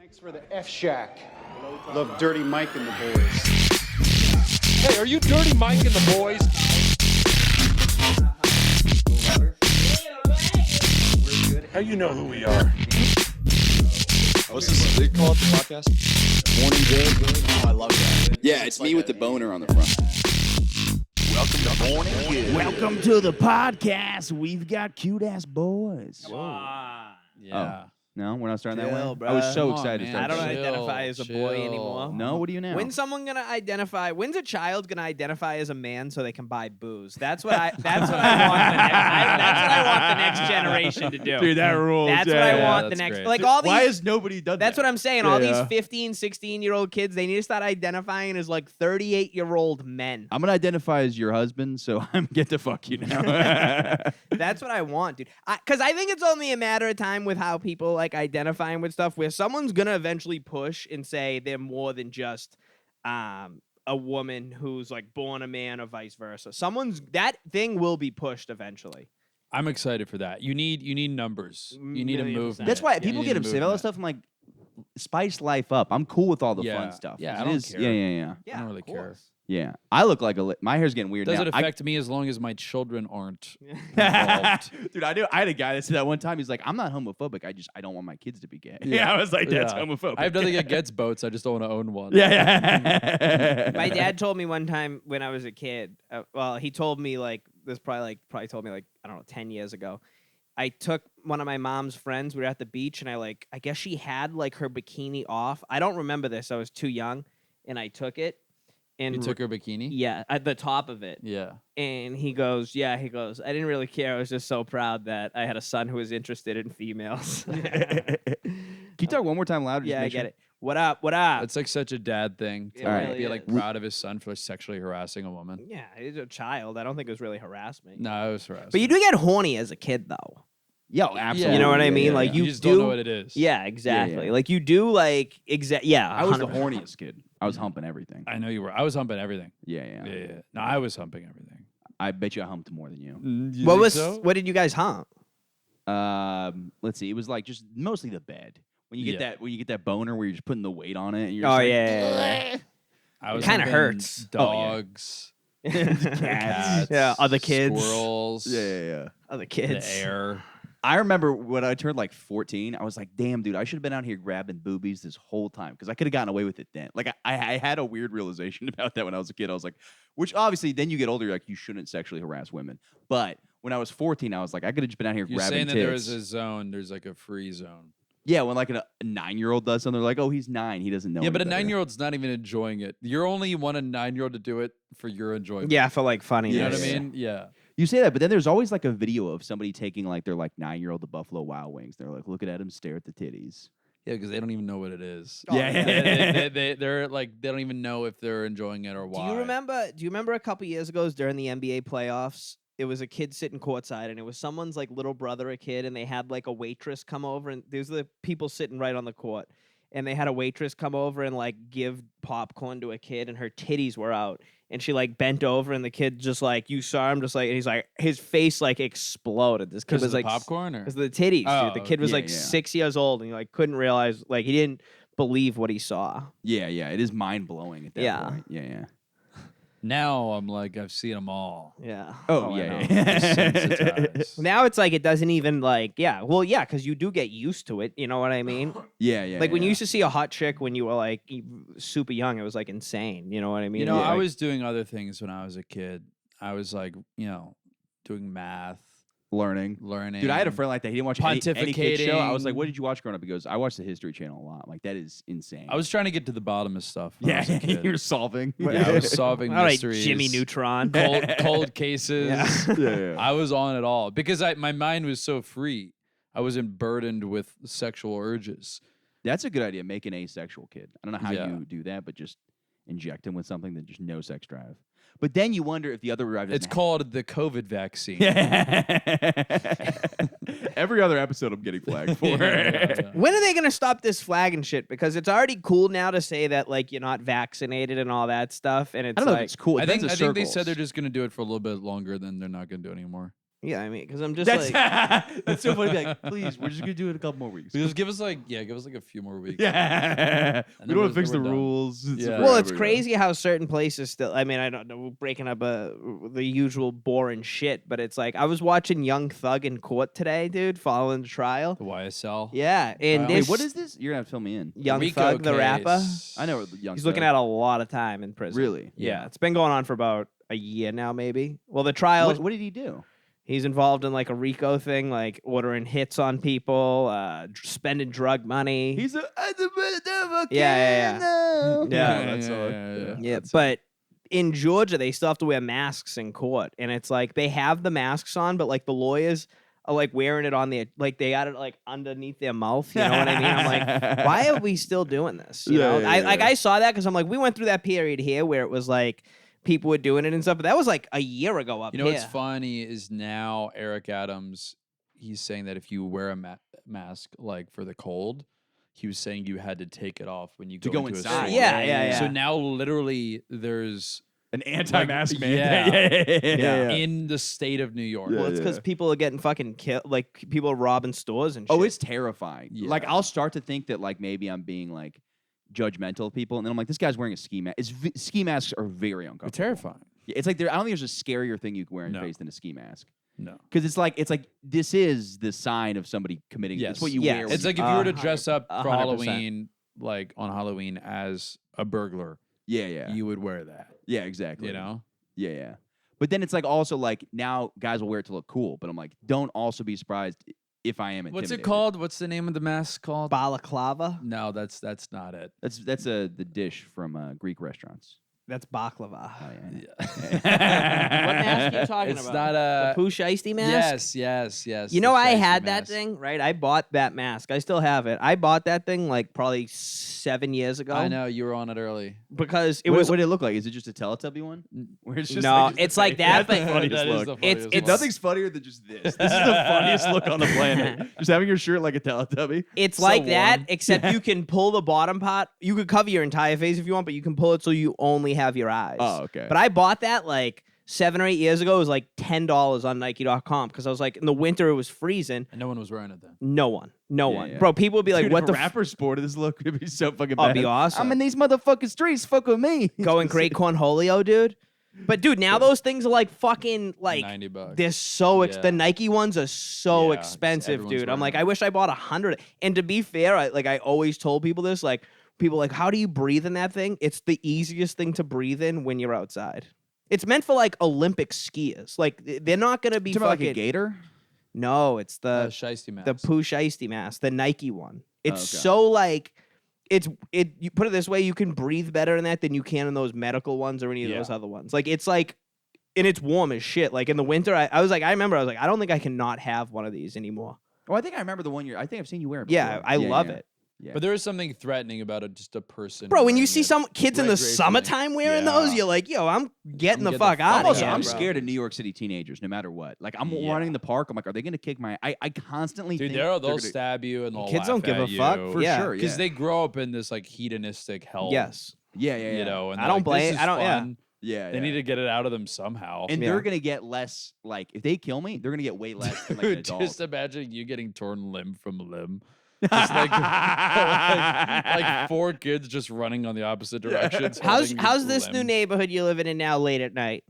Mike's for the F Shack. Love Dirty Mike and the boys. Hey, are you Dirty Mike and the boys? How you know who we are? What's this? They call it the podcast? Morning Good. Oh, I love that. Yeah, it's me with the boner on the front. Welcome to Morning Good. Welcome to the podcast. We've got cute ass boys. Yeah. No, we're not starting that Chill, way. bro. I was so Come on, excited. man. to I start don't this. identify as a boy anymore. No, what do you now? When's someone gonna identify? When's a child gonna identify as a man so they can buy booze? That's what I. That's what I want. That's what I want the next generation to do. Dude, that rules. That's what I want the next. great. Like all these. Why has nobody done That's that? what I'm saying. Yeah, All yeah. these 15, 16-year-old kids, they need to start identifying as like 38-year-old men. I'm gonna identify as your husband, so I'm get to fuck you now. That's what I want, dude. Because I think it's only a matter of time with how people like identifying with stuff, where someone's gonna eventually push and say they're more than just a woman who's like born a man or vice versa. That thing will be pushed eventually. I'm excited for that. You need numbers. You need a Million movement. percent. That's why You people need get a upset about movement. stuff. I'm like, spice life up. I'm cool with all the Yeah. fun stuff. Yeah, I It don't is- care. Yeah. Yeah, I don't really of care. course. Yeah. I look like my hair's getting weird Does now. it affect me as long as my children aren't involved? Dude, I had a guy that said that one time. He's like, I'm not homophobic. I don't want my kids to be gay. Yeah. I was like, that's Yeah. homophobic. I have nothing against boats. I just don't want to own one. Yeah. My dad told me one time when I was a kid. He told me probably told me I don't know 10 years ago. I took one of my mom's friends. We were at the beach, and I guess she had like her bikini off. I don't remember this. I was too young, and I took it. And You took her bikini? yeah, at the top of it. Yeah. And he goes, I didn't really care. I was just so proud that I had a son who was interested in females. Can you talk one more time louder? Yeah, I get it. What up? What up? It's like such a dad thing to It like, really be like is. proud of his son for sexually harassing a woman. Yeah, he's a child. I don't think it was really harassment. No, it was harassing. But you do get horny as a kid, though. Yo, absolutely. You know what I mean? Yeah, Like, yeah. you just do- don't know what it is. Yeah, exactly. yeah. Like you do like Yeah, I was the 100%. horniest kid. I was humping everything. I know you were. I was humping everything. Yeah. Yeah. No, I was humping everything. I bet you I humped more than you. What did you guys hump? Let's see. It was like just mostly the bed. When you get Yeah. that boner where you're just putting the weight on it. And you're Oh just like, yeah. I was Kinda humping hurts. Oh, yeah. Dogs, Cats. Yeah, other kids. squirrels, Yeah. Other the kids. air. I remember when I turned like 14, I was like, damn, dude, I should have been out here grabbing boobies this whole time because I could have gotten away with it then. Like, I had a weird realization about that when I was a kid. I was like, which obviously then you get older, you're like, you shouldn't sexually harass women. But when I was 14, I was like, I could have just been out here You're grabbing saying that tits. there is a zone. There's like a free zone. Yeah, when like a 9-year-old does something, they're like, oh, he's 9. He doesn't know. Yeah, but a any better. 9-year-old's not even enjoying it. You're only want a 9-year-old to do it for your enjoyment. Yeah, for like funny. You know what I Yeah. mean? Yeah. You say that, but then there's always like a video of somebody taking like their like 9-year-old to Buffalo Wild Wings. They're like looking at him stare at the titties. Yeah, because they don't even know what it is. Yeah. They're like, they don't even know if they're enjoying it or Do why. you remember a couple years ago during the NBA playoffs? It was a kid sitting courtside, and it was someone's like little brother, a kid, and they had like a waitress come over, and there's the people sitting right on the court, and they had a waitress come over and like give popcorn to a kid, and her titties were out, and she like bent over, and the kid just like, you saw him just like, and he's like, his face like exploded. This kid Because was of like the popcorn? Or? because of the titties, Oh, dude. The kid was yeah, like yeah. 6 years old, and he like couldn't realize, like he didn't believe what he saw. Yeah, it is mind blowing at that Yeah. point. Yeah. Now I'm like, I've seen them all. Yeah. Oh, I yeah. know. yeah. Desensitized. Now it's like it doesn't even like because you do get used to it. You know what I mean? yeah. Like when you yeah. used to see a hot chick when you were like super young, it was like insane. You know what I mean? You know, Yeah. I was doing other things when I was a kid. I was like, doing math, learning. learning. Dude, I had a friend like that. He didn't watch any kid show. I was like, Pontificating. what did you watch growing up? He goes, I watched the History Channel a lot. Like, that is insane. I was trying to get to the bottom of stuff. When I was a kid. you're solving. Yeah, I was solving All right, mysteries. Jimmy Neutron. cold cases. Yeah. yeah. I was on it all because my mind was so free. I wasn't burdened with sexual urges. That's a good idea. Make an asexual kid. I don't know how Yeah. you do that, but just inject him with something that just no sex drive. But then you wonder if the other drive It's called the COVID vaccine. Every other episode I'm getting flagged for. Yeah. When are they gonna stop this flag and shit? Because it's already cool now to say that like you're not vaccinated and all that stuff, and it's I don't know like if it's cool. It I think depends on they said circles. they're just going to do it for a little bit longer, then they're not going to do it anymore. Yeah, I mean, because I'm just That's like, that's so funny. Like, please, we're just gonna do it a couple more weeks. Just give us like a few more weeks. Yeah, we then don't want to we're fix the done. rules. Yeah. well, it's forever, crazy how certain places still. I mean, I don't know, we're breaking up the usual boring shit, but it's like I was watching Young Thug in court today, dude, following the trial. The YSL. Yeah, and Wow. this Wait, what is this? You're gonna have to fill me in. Young Rico Thug, the rapper? case. I know the young. He's looking at a lot of time in prison. Really? Yeah, Yeah. it's been going on for about a year now, maybe. Well, the trial. What did he do? He's involved in like a RICO thing, like ordering hits on people, spending drug money. He's a Yeah, yeah. Yeah, that's all. Yeah, but in Georgia, they still have to wear masks in court, and it's like they have the masks on, but like the lawyers are like wearing it on their, like they got it like underneath their mouth. You know what I mean? I'm like, why are we still doing this? You know, I saw that because I'm like, we went through that period here where it was like people were doing it and stuff, but that was like a year ago up You know here. what's funny is now Eric Adams, he's saying that if you wear a mask like for the cold, he was saying you had to take it off when you To go go into inside. a store. Yeah. So now literally there's An anti-mask Like, mandate. Yeah. in the state of New York. Yeah. Well, it's because people are getting fucking killed. Like people are robbing stores and shit. Oh, it's terrifying. Yeah. Like I'll start to think that like maybe I'm being like judgmental of people, and then I'm like, this guy's wearing a ski mask. Ski masks are very They're uncomfortable. terrifying. Yeah, it's like I don't think there's a scarier thing you can wear on your No. face than a ski mask. No. Because it's like this is the sign of somebody committing. Yes. It's what you Yes. wear. when It's you- like if you were to 100%. dress up for 100%. Halloween, like on Halloween as a burglar, yeah, you would wear that. yeah, exactly. You know? Yeah. But then it's like also like now guys will wear it to look cool, but I'm like, don't also be surprised if I am intimidated. What's it called? What's the name of the mask called? balaclava. No, that's not it. That's the dish from Greek restaurants. That's baklava. Oh yeah. Yeah. What mask are you talking It's about? not The a poosh icy mask. Yes. You know, the I shiesty had that mask. thing, right? I bought that mask. I still have it. I bought that thing like probably 7 years ago. I know you were on it early. Because it What was did it look like? Is it just a Teletubby one? Where it's just No, like, it's like that, That's the but- funniest That is look. the It's- funniest it's- one. Nothing's funnier than just this. This is the funniest look on the planet. Just having your shirt like a Teletubby. it's so like that, warm. except you can pull the bottom part. You could cover your entire face if you want, but you can pull it so you only have your eyes. Oh, okay. But I bought that like 7 or 8 years ago. It was like $10 on Nike.com because I was like, in the winter it was freezing. And no one was wearing it then. No one. Yeah. Bro, people would be like, Dude, what if the a rapper sported this look, it'd be so fucking Oh, bad. it'd be awesome. I'm in these motherfucking streets. Fuck with me. going great cornholio, dude. But dude, now those things are like fucking like $90. they're so Yeah. the Nike ones are so Yeah, expensive, everyone's dude. I'm wearing like, them. I wish I bought 100. And to be fair, I always told people this, like people are like, how do you breathe in that thing? It's the easiest thing to breathe in when you're outside. It's meant for like Olympic skiers. Like they're not gonna be You talking about fucking like a gator? No, it's the Shiesty mask. the Poosh Icy mask, the Nike one. It's okay. so like you put it this way, you can breathe better in that than you can in those medical ones or any of those Yeah. other ones. Like it's like and it's warm as shit. Like in the winter, I remember I was like, I don't think I can not have one of these anymore. Oh, I think I remember the one I think I've seen you wear it. Yeah, before. I love it. Yeah. But there is something threatening about it, just a person. Bro, when you wearing see it some kids in the recreationally. summertime wearing Yeah. those, you're like, yo, I'm getting the getting fuck the out fuck of Also, here. I'm bro. scared of New York City teenagers, no matter what. Like I'm Yeah. running the park. I'm like, are they gonna kick my? I constantly Dude, think they'll gonna- stab you and they'll Kids laugh don't give at a fuck. you. for Yeah. sure. Because Yeah. they grow up in this like hedonistic hell. Yes. Yeah. You know, and I they're don't like, blame- This is I don't- yeah. fun. Yeah. They need to get it out of them somehow. And Yeah. they're gonna get less. Like if they kill me, they're gonna get way less than like an Dude, adult. just imagine you getting torn limb from limb. Just like 4 kids just running on the opposite directions. How's holding this new limb. neighborhood you're living in now late at night?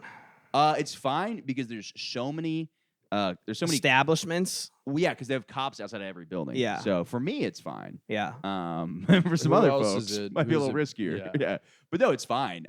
It's fine because there's so many. There's so many. Establishments? Well, yeah, because they have cops outside of every building. Yeah. So for me, it's fine. Yeah. For some Who other else folks, is it? might be a Who's little it? riskier. Yeah. Yeah. But no, it's fine.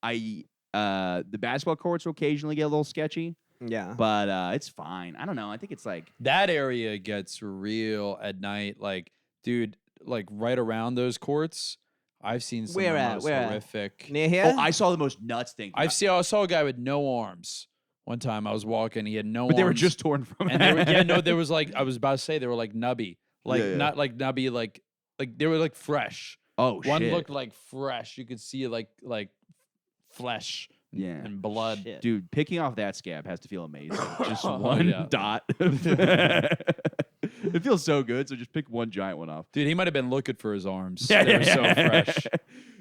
The basketball courts will occasionally get a little sketchy, Yeah. but it's fine. I don't know. I think it's like That area gets real at night. Like, dude, like right around those courts, I've seen some Where of the at? most Where at? horrific. Near here? oh, I saw the most nuts thing. I saw a guy with no arms. One time I was walking, he had no but they were arms. just torn from. and they were, yeah, no, there was like I was about to say they were like nubby, like Yeah, yeah. not like nubby, like they were like fresh. Oh One shit. looked like fresh. You could see like flesh Yeah. and blood. Shit. Dude, picking off that scab has to feel amazing. Just Oh, one yeah. dot. It feels so good. So just pick one giant one off. Dude, he might have been looking for his arms. Yeah, They yeah, were so yeah. fresh.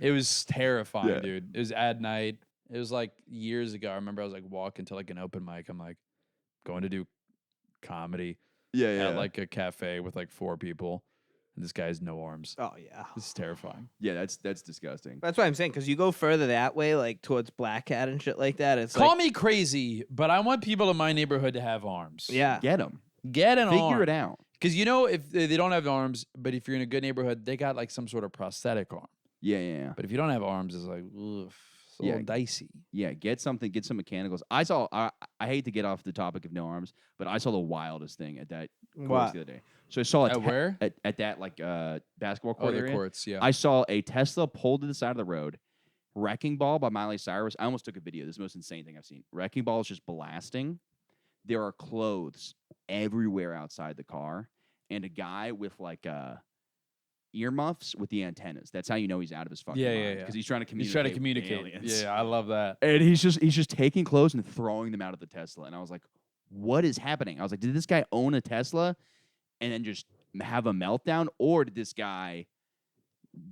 It was terrifying, Yeah. dude. It was at night. It was like years ago. I remember I was like walking to like an open mic. I'm like, going to do comedy Yeah, at like a cafe with like 4 people, and this guy has no arms. Oh yeah. This is terrifying. yeah. That's disgusting. That's what I'm saying. Because you go further that way, like towards Black Cat and shit like that. It's Call like, me crazy, but I want people in my neighborhood to have arms. yeah. Get them. Get an arm. Figure it out. Because if they don't have arms, but if you're in a good neighborhood, they got like some sort of prosthetic arm. Yeah. But if you don't have arms, it's like, ugh, it's a little dicey. Yeah, get some mechanicals. I hate to get off the topic of no arms, but I saw the wildest thing at that course What? the other day. So I saw At where? At that like basketball Oh, court the area. courts, yeah. I saw a Tesla pulled to the side of the road. Wrecking Ball by Miley Cyrus. I almost took a video. This is the most insane thing I've seen. Wrecking Ball is just blasting. There are clothes everywhere outside the car, and a guy with like earmuffs with the antennas. That's how you know he's out of his fucking mind. Because he's trying to communicate. He's trying to with communicate. aliens. Yeah, I love that. And he's just taking clothes and throwing them out of the Tesla. And I was like, what is happening? I was like, did this guy own a Tesla and then just have a meltdown? Or did this guy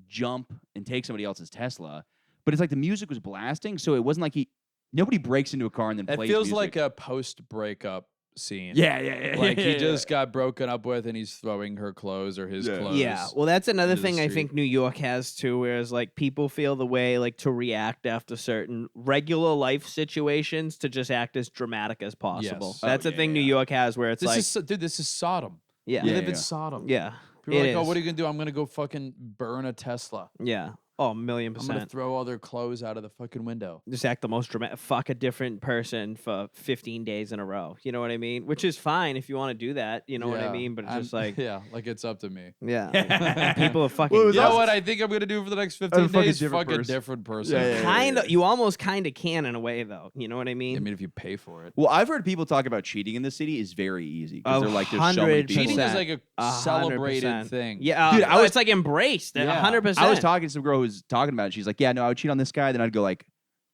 jump and take somebody else's Tesla? But it's like the music was blasting, so it wasn't like nobody breaks into a car and then It plays feels music. like a post-breakup scene. Yeah. Like he just got broken up with and he's throwing her clothes or his Yeah. clothes. Yeah, well, that's another into the thing I street. think New York has too, whereas like people feel the way like to react after certain regular life situations to just act as dramatic as possible. Yes. That's Oh, a thing yeah, New yeah. York has, where it's This is Sodom. yeah, We Yeah, live in yeah. Sodom. yeah, People are it like, oh, is. what are you gonna do? I'm gonna go fucking burn a Tesla. yeah. Oh, I'm gonna 1,000,000%. throw all their clothes out of the fucking window. Just act the most dramatic. Fuck a different person for 15 days in a row. You know what I mean? Which is fine if you want to do that. You know what I Yeah, mean? But it's just like, yeah, like it's up to me. yeah, people are fucking. Well, it was You know also- what I think I'm gonna do for the next A 15 fucking days? different Fuck a person. different person. Yeah. Kind of. You almost kind of can in a way, though. You know what I mean? I mean, if you pay for it. Well, I've heard people talk about cheating in the city is very easy. Because they're like, there's so many 100%. people. Cheating is like a 100%. celebrated thing. Yeah, Dude, it's like embraced. Yeah. 100%. I was talking to some girl who was talking about it. She's like, yeah, no, I would cheat on this guy. Then I'd go like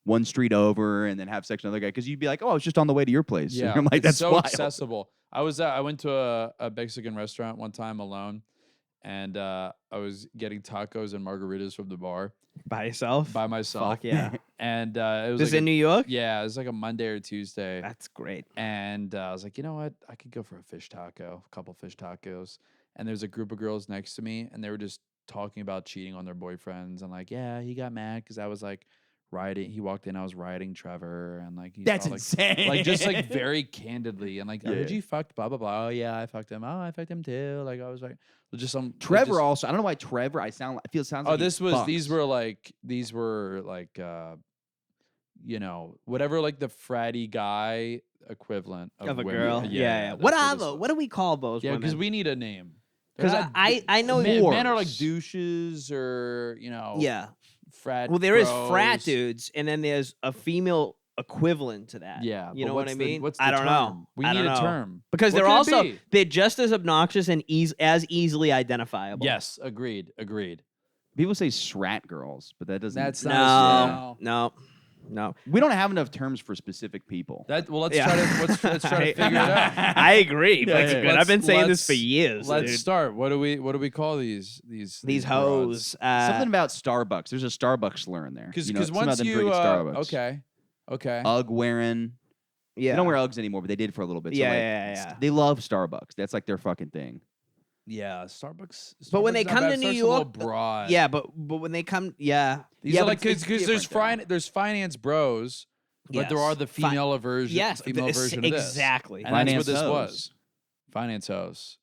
one street over and then have sex with another guy. Because you'd be like, oh, I was just on the way to your place. Yeah, I'm like, it's that's so wild. accessible. I went to a Mexican restaurant one time alone, and I was getting tacos and margaritas from the bar by yourself. by myself. Fuck yeah. And it was This like in New York? yeah, it was like a Monday or Tuesday, That's great. and I was like, you know what, I could go for a fish taco, a couple fish tacos. And there's a group of girls next to me, and they were just talking about cheating on their boyfriends, and like, yeah, he got mad because I was like riding. He walked in, I was riding Trevor, and like, he That's saw, like, insane. like just like very candidly, and like, I heard Yeah. you fucked blah blah blah. Oh yeah, I fucked him. Oh, I fucked him too. Like I was like, just some like, Trevor just- also. I don't know why Trevor. I feel it sounds. Oh, like he this was fucks. these were like you know, whatever like the fratty guy equivalent of Of a women. girl. Yeah. that's What this are those? was. What do we call those Yeah, because women? we need a name. Because They're not- I know men are like whores. douches or you know Yeah. frat. Well, there is frat bros. dudes, and then there's a female equivalent to that. Yeah, You but know what what's I the- mean? what's I the don't know. term? We I need don't a know. term Because What they're could it also be? they're just as obnoxious and as easily identifiable. Yes, agreed. People say srat girls, but that doesn't. That's No. not No. No. We don't have enough terms for specific people. that. Well, let's Yeah. try to let's try to figure it out. I agree. Yeah, That's yeah, good. yeah. I've been saying this for Let's- years. Let's dude. start. What do we call these These broads? hoes. Something about Starbucks. There's a Starbucks slur in there. Because you know, some of once them you drink at Starbucks. okay. Ugg wearing. yeah. They don't wear Uggs anymore, but they did for a little bit. So Yeah, like, yeah, yeah. They love Starbucks. That's like their fucking thing. Yeah, Starbucks. But when Starbucks they is not come bad. to New Starbucks is a little York, broad. Yeah, but when they come, yeah. These yeah, are but like it's because there's different, there's finance bros, but there are Yes. the female version. Yes, female version of this. exactly. And that's what Finance this hoes. was. Finance house.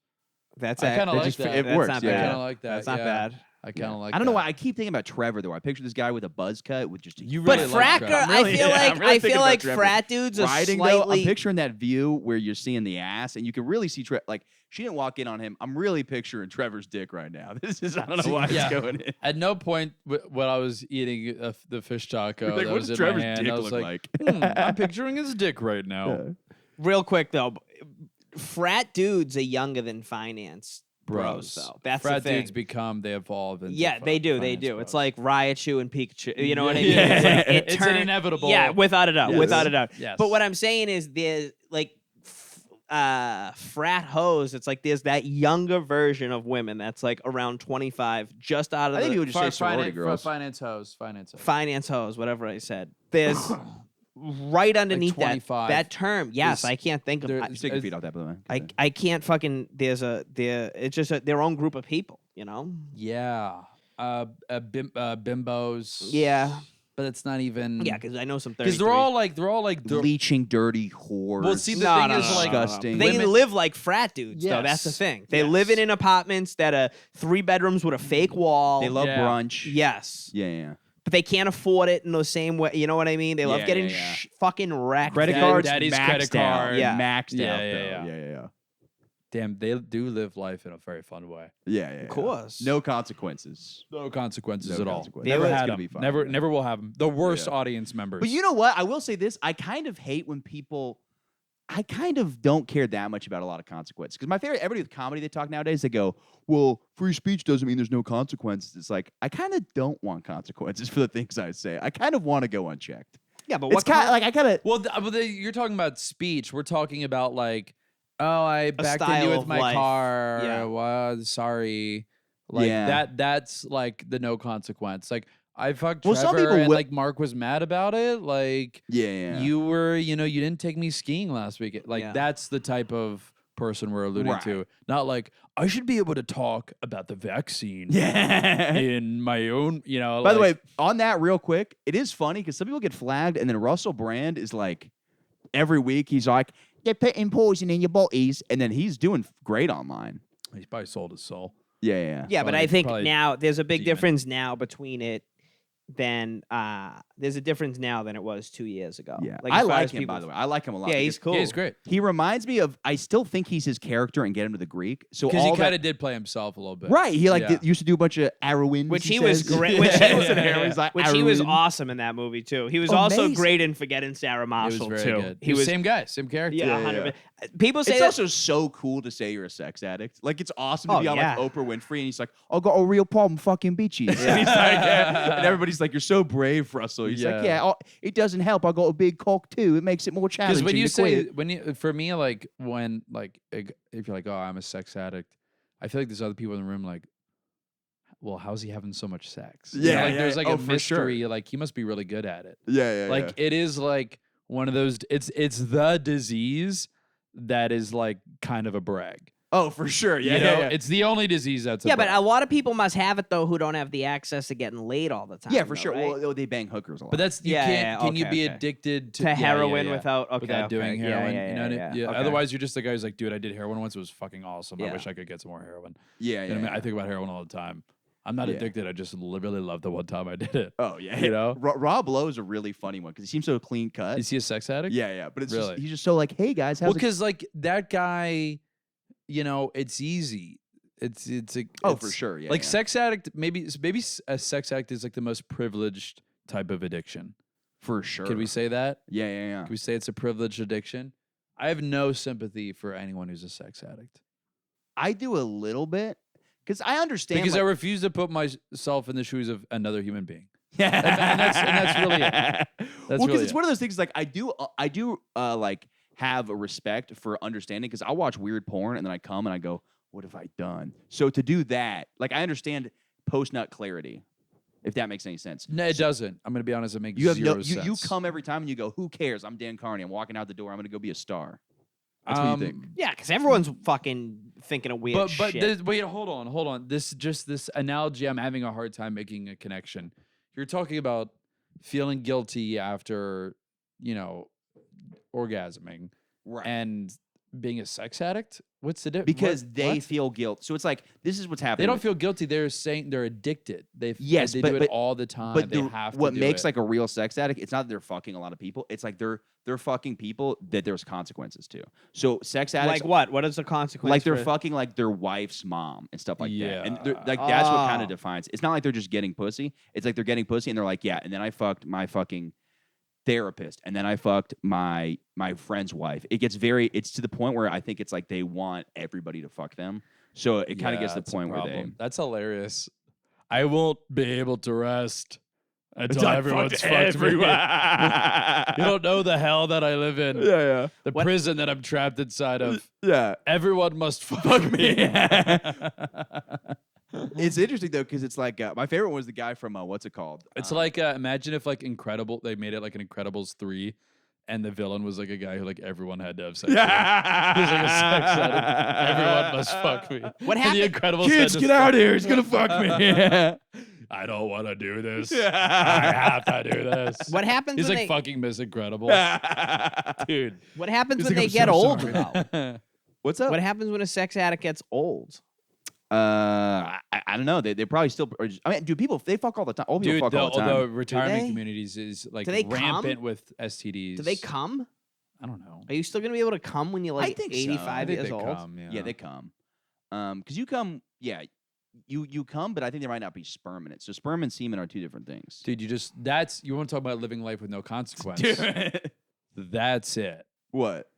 That's I kind of that like just- that. it That's works, Not yeah. I bad. kind of like that. That's not yeah. bad. I kind of like. I don't know that. why I keep thinking about Trevor though. I picture this guy with a buzz cut with just a You But really like frat Trevor. girl, I'm really- I feel yeah, I'm like really I thinking feel about like Trevor. frat dudes are riding though. slightly. I'm picturing that view where you're seeing the ass and you can really see like she didn't walk in on him. I'm really picturing Trevor's dick right now. This is I don't know See, why yeah. it's going in. At no point when I was eating the fish taco Like, that what was does in Trevor's my hand, dick I was look like, like? I'm picturing his dick right now. Yeah. Real quick though, frat dudes are younger than finance bros. Though that's Frat the thing. dudes they evolve into Yeah, they do. They finance do. bros. It's like Raichu and Pikachu. You know what I mean? Yeah. It's, like, it It's an turn- inevitable. Yeah, without a doubt. Yes. Without a doubt. Yes. But what I'm saying is there's like frat hoes. It's like there's that younger version of women that's like around 25, just out of I think the you would just say sorority girls. Finance hoes. finance hoes, whatever I said. There's right underneath that 25 term. Yes, is- I can't think of. there- I, You take your feet off that, by the way. I can't fucking. It's just their own group of people. You know. Yeah. Bimbos. Yeah. But it's not even. Yeah, because I know some. Because 33. they're all like. Leeching dirty whores. Well, see, the No, thing no, is no, like. no, no. disgusting. They Women- live like frat dudes, though. That's the Yes. thing. They live in apartments that are 3 bedrooms with a fake wall. They love Yeah. brunch. Yes. Yeah. But they can't afford it in the same way. You know what I mean? They love Yeah, getting yeah. fucking wrecked. Credit Dad- cards, daddy's maxed credit out. card. Yeah. Maxed Yeah, out, yeah, though. yeah. Yeah. Damn, they do live life in a very fun way. Yeah. Of course. No consequences. No consequences No at all. consequences. Never It's had gonna them. be fine. Never will have them. The worst Yeah. audience members. But you know what? I will say this. I kind of hate when people. I kind of don't care that much about a lot of consequences. Because my favorite, everybody with comedy they talk nowadays, they go, well, free speech doesn't mean there's no consequences. It's like, I kind of don't want consequences for the things I say. I kind of want to go unchecked. Yeah, but It's what kind of like, I kind of. Well, you're talking about speech. We're talking about like, oh, I backed into style you with of my life. car. Yeah. Well, sorry. Like Yeah. that's like the no consequence. Like I fucked Well, Trevor some people and will- like Mark was mad about it. Like Yeah. you were, you didn't take me skiing last week. Like Yeah. that's the type of person we're alluding Right. to. Not like I should be able to talk about the vaccine Yeah. in my own, By the way, like- on that real quick, it is funny because some people get flagged, and then Russell Brand is like, every week he's like, they're putting poison in your bodies, and then he's doing great online. he's probably sold his soul. Yeah. Yeah, but Probably- I think probably now there's a big demon. difference now between it than there's a difference now than it was 2 years ago. Yeah. Like, I as far like as him, people- by the way. I like him a lot. Yeah, because he's cool. Yeah, he's great. He reminds me of, I still think he's his character and get him to the Greek. So Because he all kind that, of did play himself a little bit. right. He like Yeah. used to do a bunch of Arrowins. Which he was says. great. Which he was, He's like, which he was Arrowin. awesome in that movie too. He was also Amazing. great in Forgetting Sarah He was Marshall very too. good. He was same guy, same character. yeah, Yeah, 100%. People say It's that, also so cool to say you're a sex addict. Like, it's awesome to Oh, be on yeah. like Oprah Winfrey, and he's like, I got a real problem fucking bitches. And, Yeah. he's like, and everybody's like, you're so brave, Russell. He's like, Yeah. it doesn't help. I got a big cock too. It makes it more Because challenging. when you to say quit. for me, like if you're like, oh, I'm a sex addict, I feel like there's other people in the room like, well, how's he having so much sex? Yeah, like yeah, there's like oh, a for sure. mystery. Like he must be really good at it. yeah, Like it is like one of those. It's the disease that is like kind of a brag. oh, for sure. Yeah, you know, yeah. it's the only disease that's a yeah, but brag. a lot of people must have it though who don't have the access to getting laid all the time. Yeah, for though, sure. right? Well, they bang hookers a lot. But that's you Yeah, can't. yeah, Can you okay, be okay. addicted to to yeah, heroin yeah. without without doing okay. heroin? Yeah, you know what I mean? yeah, Yeah. okay. Otherwise, you're just the guy who's like, dude, I did heroin once. It was fucking awesome. I Yeah. wish I could get some more heroin. yeah, You know what I mean? I think about heroin all the time. I'm not Yeah. addicted. I just really love the one time I did it. Oh yeah, You know? Rob Lowe is a really funny one because he seems so clean cut. Is he a sex addict? Yeah, but it's Really? just, he's just so like, hey guys, how's Well, it? because like that guy, it's easy. It's Oh, it's- for sure. Yeah, like yeah. sex addict. Maybe a sex addict is like the most privileged type of addiction. for sure. Could we say that? Yeah. Could we say it's a privileged addiction? I have no sympathy for anyone who's a sex addict I do a little bit because I understand. because I like, refuse to put myself in the shoes of another human being. yeah, and that's really it. That's well, really because it's it. one of those things. Like I do like have a respect for understanding because I watch weird porn and then I come and I go, what have I done? So to do that, like I understand post nut clarity, if that makes any sense. No, it doesn't. I'm gonna be honest. It makes You have zero no, sense. you come every time and you go, who cares? I'm Dan Carney. I'm walking out the door. I'm gonna go be a star. That's what you think. Yeah, because everyone's fucking thinking of weird But shit. wait, hold on. This analogy, I'm having a hard time making a connection. You're talking about feeling guilty after, orgasming Right. and being a sex addict. What's the difference? Because they feel guilt. So it's like this is what's they happening. don't with- feel guilty. They're saying they're addicted. Yes, they but- do it but- all the time. But they have to. what do makes it. like a real sex addict, it's not that they're fucking a lot of people. It's like they're fucking people that there's consequences to. So sex addicts, Like what? What is the consequence? like they're for- fucking like their wife's mom and stuff like that. And Yeah. like that's what kind Oh. of defines. It's not like they're just getting pussy. It's like they're getting pussy and they're like, yeah. And then I fucked my fucking therapist, and then I fucked my friend's wife. It's to the point where I think it's like they want everybody to fuck them. So it kind of gets to the that's a point where they. problem. That's hilarious. I won't be able to rest until I everyone's fucked fucked me. everyone. You don't know the hell that I live in. Yeah, The What- prison that I'm trapped inside of. yeah. Everyone must fuck me. It's interesting though because it's like my favorite one was the guy from what's it called? It's like imagine if like they made it like an Incredibles 3, and the villain was like a guy who like everyone had to have sex with. Him. He's like a sex addict. Everyone must fuck me. What And the happened? Incredibles Kids, said get to out of here! He's gonna fuck me. I don't want to do this. I have to do this. What happens He's when like they fucking Miss Incredible, dude. What happens He's when like, they "I'm get so old sorry." though? What's up? What happens when a sex addict gets old? I don't know. They probably still. I mean, do people? They fuck all the time. Old people Dude, fuck all the time. although retirement they? communities is like Do they rampant come? with STDs. Do they come? I don't know. Are you still gonna be able to come when you're like think so. 85 I think years they old? come. Yeah. Yeah, they come. Because you come. Yeah, you come, but I think there might not be sperm in it. So sperm and semen are two different things. Dude, you want to talk about living life with no consequence. That's it. What?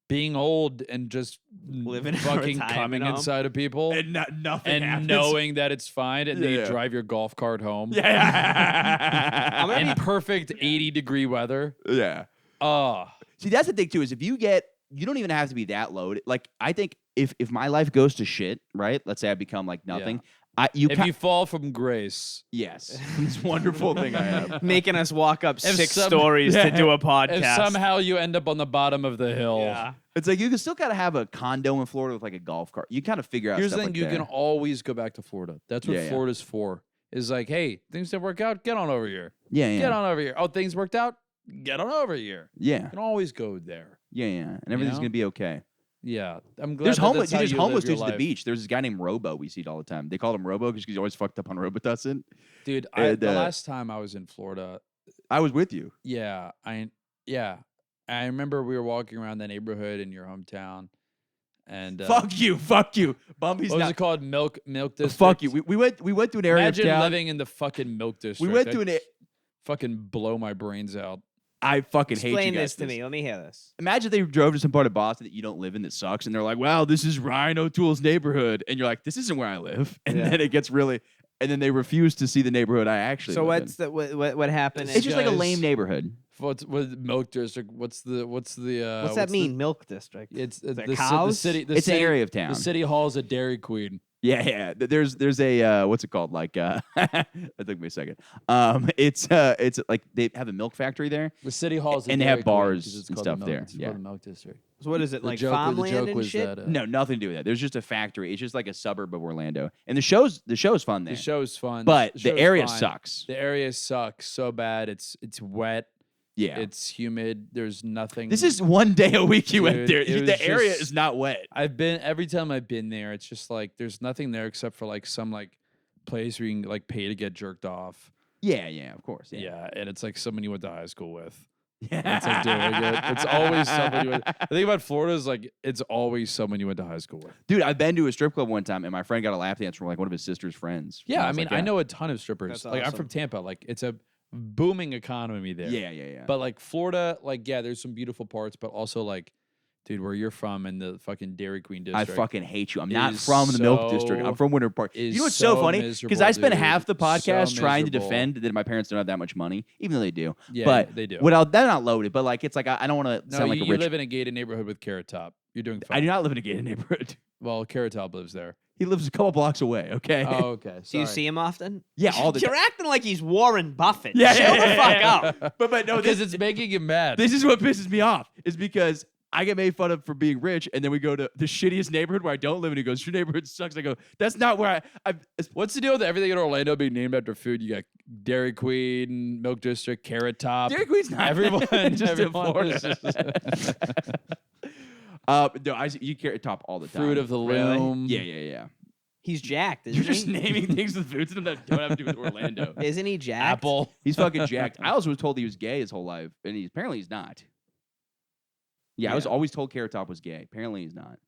Being old and just Living in a fucking retirement coming home. inside of people And nothing and happens. knowing that it's fine, and then you Yeah. drive your golf cart home Yeah. in perfect 80-degree weather. Yeah. Oh, See, that's the thing too. Is if you don't even have to be that loaded. Like I think if my life goes to shit, right? Let's say I become like nothing. if you fall from grace, yes, this wonderful thing I have. Making us walk up If 6 some- stories to do a podcast. if somehow you end up on the bottom of the hill, yeah. It's like you can still gotta have a condo in Florida with like a golf cart. You kind of figure out. here's the stuff thing: like you that. can always go back to Florida. That's what Yeah, yeah. Florida's for. Is like, hey, things didn't work out. Get on over here. Yeah, yeah, Get on over here. Oh, things worked out. Get on over here. yeah, You can always go there. yeah, and everything's know? gonna be okay. Yeah, I'm glad. There's that homeless. That's how There's you live homeless your dudes at the life. beach. There's this guy named Robo. We see it all the time. They call him Robo because he's always fucked up on Robitussin. Dude. And, The last time I was in Florida, I was with you. I remember we were walking around the neighborhood in your hometown, and Fuck you. Bumpy's what was not. it called? Milk District. Fuck you. We went to an area Imagine of town. living in the fucking Milk District. We went to That'd an. fucking blow my brains out. I fucking hate you Explain guys. this to me. Let me hear this. Imagine they drove to some part of Boston that you don't live in that sucks, and they're like, "Wow, this is Ryan O'Toole's neighborhood," and you're like, "This isn't where I live," and Yeah. then it gets really, and then they refuse to see the neighborhood I actually. So live what's in. the what happened? It's just like a guys- lame neighborhood. What's with Milk District? What's the what's that what's mean? Milk district. It's There the cows? city. The It's city, an area of town. The city hall is a Dairy Queen. Yeah. There's a what's it called? Like that took me a second. It's like they have a milk factory there. The city hall is a And they Dairy have Queen, bars 'cause it's and called stuff the there, It's yeah. called the Milk District. So what is it, The like joke, farmland the joke and was shit? that No, nothing to do with that. There's just a factory. It's just like a suburb of Orlando, and the show's fun there. the show's fun, but the the show's area fine. sucks. The area sucks so bad. It's wet. Yeah. It's humid. There's nothing. This is one day a week you went Dude, there. it was The area just- is not wet. every time I've been there, it's just like there's nothing there except for like some like place where you can like pay to get jerked off. Yeah, of course. Yeah, and it's like someone you went to high school with. Yeah. It's like doing it. It's always someone you went. The thing about Florida is like it's always someone you went to high school with. Dude, I've been to a strip club one time, and my friend got a lap dance from like one of his sister's friends. Yeah, And I was mean, like, I yeah. know a ton of strippers. That's Like I'm awesome. from Tampa. Like it's a booming economy there. Yeah. But like Florida, like yeah, there's some beautiful parts, but also like, dude, where you're from in the fucking Dairy Queen I district. fucking hate you. I'm not is from the Milk District. I'm so- from Winter Park. is You know what's so so funny? Because miserable, I spent dude. half the So podcast trying to miserable. defend that my parents don't have that much money, even though they do. Yeah, but they do. They're not loaded, but like it's like I don't want to No, sound like you, a you rich. live in a gated neighborhood with Carrot Top. You're doing fine. I do not live in a gated neighborhood. Well, Carrot Top lives there. He lives a couple blocks away. Okay. Oh, okay. Do you sorry. see him often? Yeah, all the You're acting like he's Warren Buffett. Yeah, Chill yeah, the yeah, fuck yeah. out. But no, Because it's making him mad. This is what pisses me off. Is because I get made fun of for being rich, and then we go to the shittiest neighborhood where I don't live, and he goes, "Your neighborhood sucks." I go, "That's not where I." What's the deal with everything in Orlando being named after food? You got Dairy Queen, Milk District, Carrot Top. Dairy Queen's not Everyone, just in everyone is Florida. No, you Carrot Top all the time. Fruit of the Really? Loom. Yeah. He's jacked, isn't You're he? just naming things with foods that don't have to do with Orlando. Isn't he jacked? Apple. He's fucking jacked. I also was told he was gay his whole life, and apparently he's not. Yeah, I was Yeah. always told Carrot Top was gay. Apparently he's not.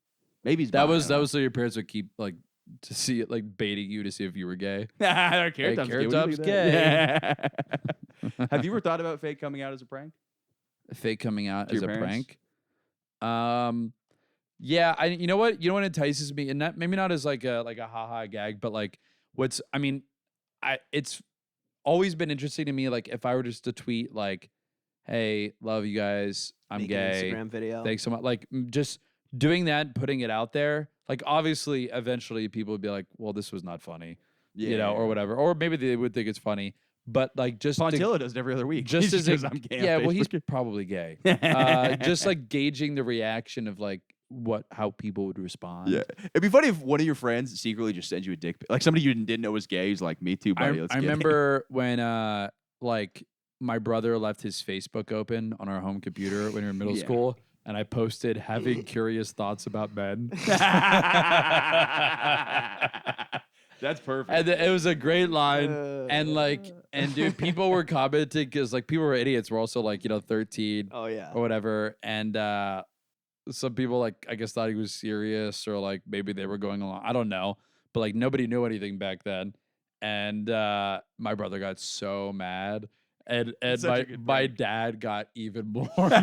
Maybe he's That bi, I was don't know. so your parents would keep like to see it, like baiting you to see if you were gay. Carrot Hey, Top's Carrot gay. What do you Top's think of that? Yeah. Have you ever thought about fake coming out as a prank? Fake coming out To as a your parents? prank. Yeah, you know what entices me, and not maybe not as like a haha gag, but like it's always been interesting to me. Like if I were just to tweet like, "Hey, love you guys, I'm Make an gay, Instagram video. thanks so much," like just doing that, putting it out there. like obviously eventually people would be like, well, this was not funny, you know, Yeah. or whatever, or maybe they would think it's funny, but like just to- Fontilla does it every other week. just He as goes, a, I'm gay on yeah, well, he's Facebook." probably gay. Just like gauging the reaction of like how people would respond. Yeah, it'd be funny if one of your friends secretly just sends you a dick pic, like somebody you didn't know was gay. He's like, "Me too, buddy." Let's I get it." remember when like my brother left his Facebook open on our home computer when we were in middle Yeah. school, and I posted having curious thoughts about men. That's perfect. And it was a great line. And like, and dude, people were commenting because like people were idiots. We're also like, you know, 13 Oh yeah. or whatever. And some people like, I guess thought he was serious or like maybe they were going along. I don't know. But like nobody knew anything back then. And my brother got so mad. And Such a my good my prank. dad got even more mad.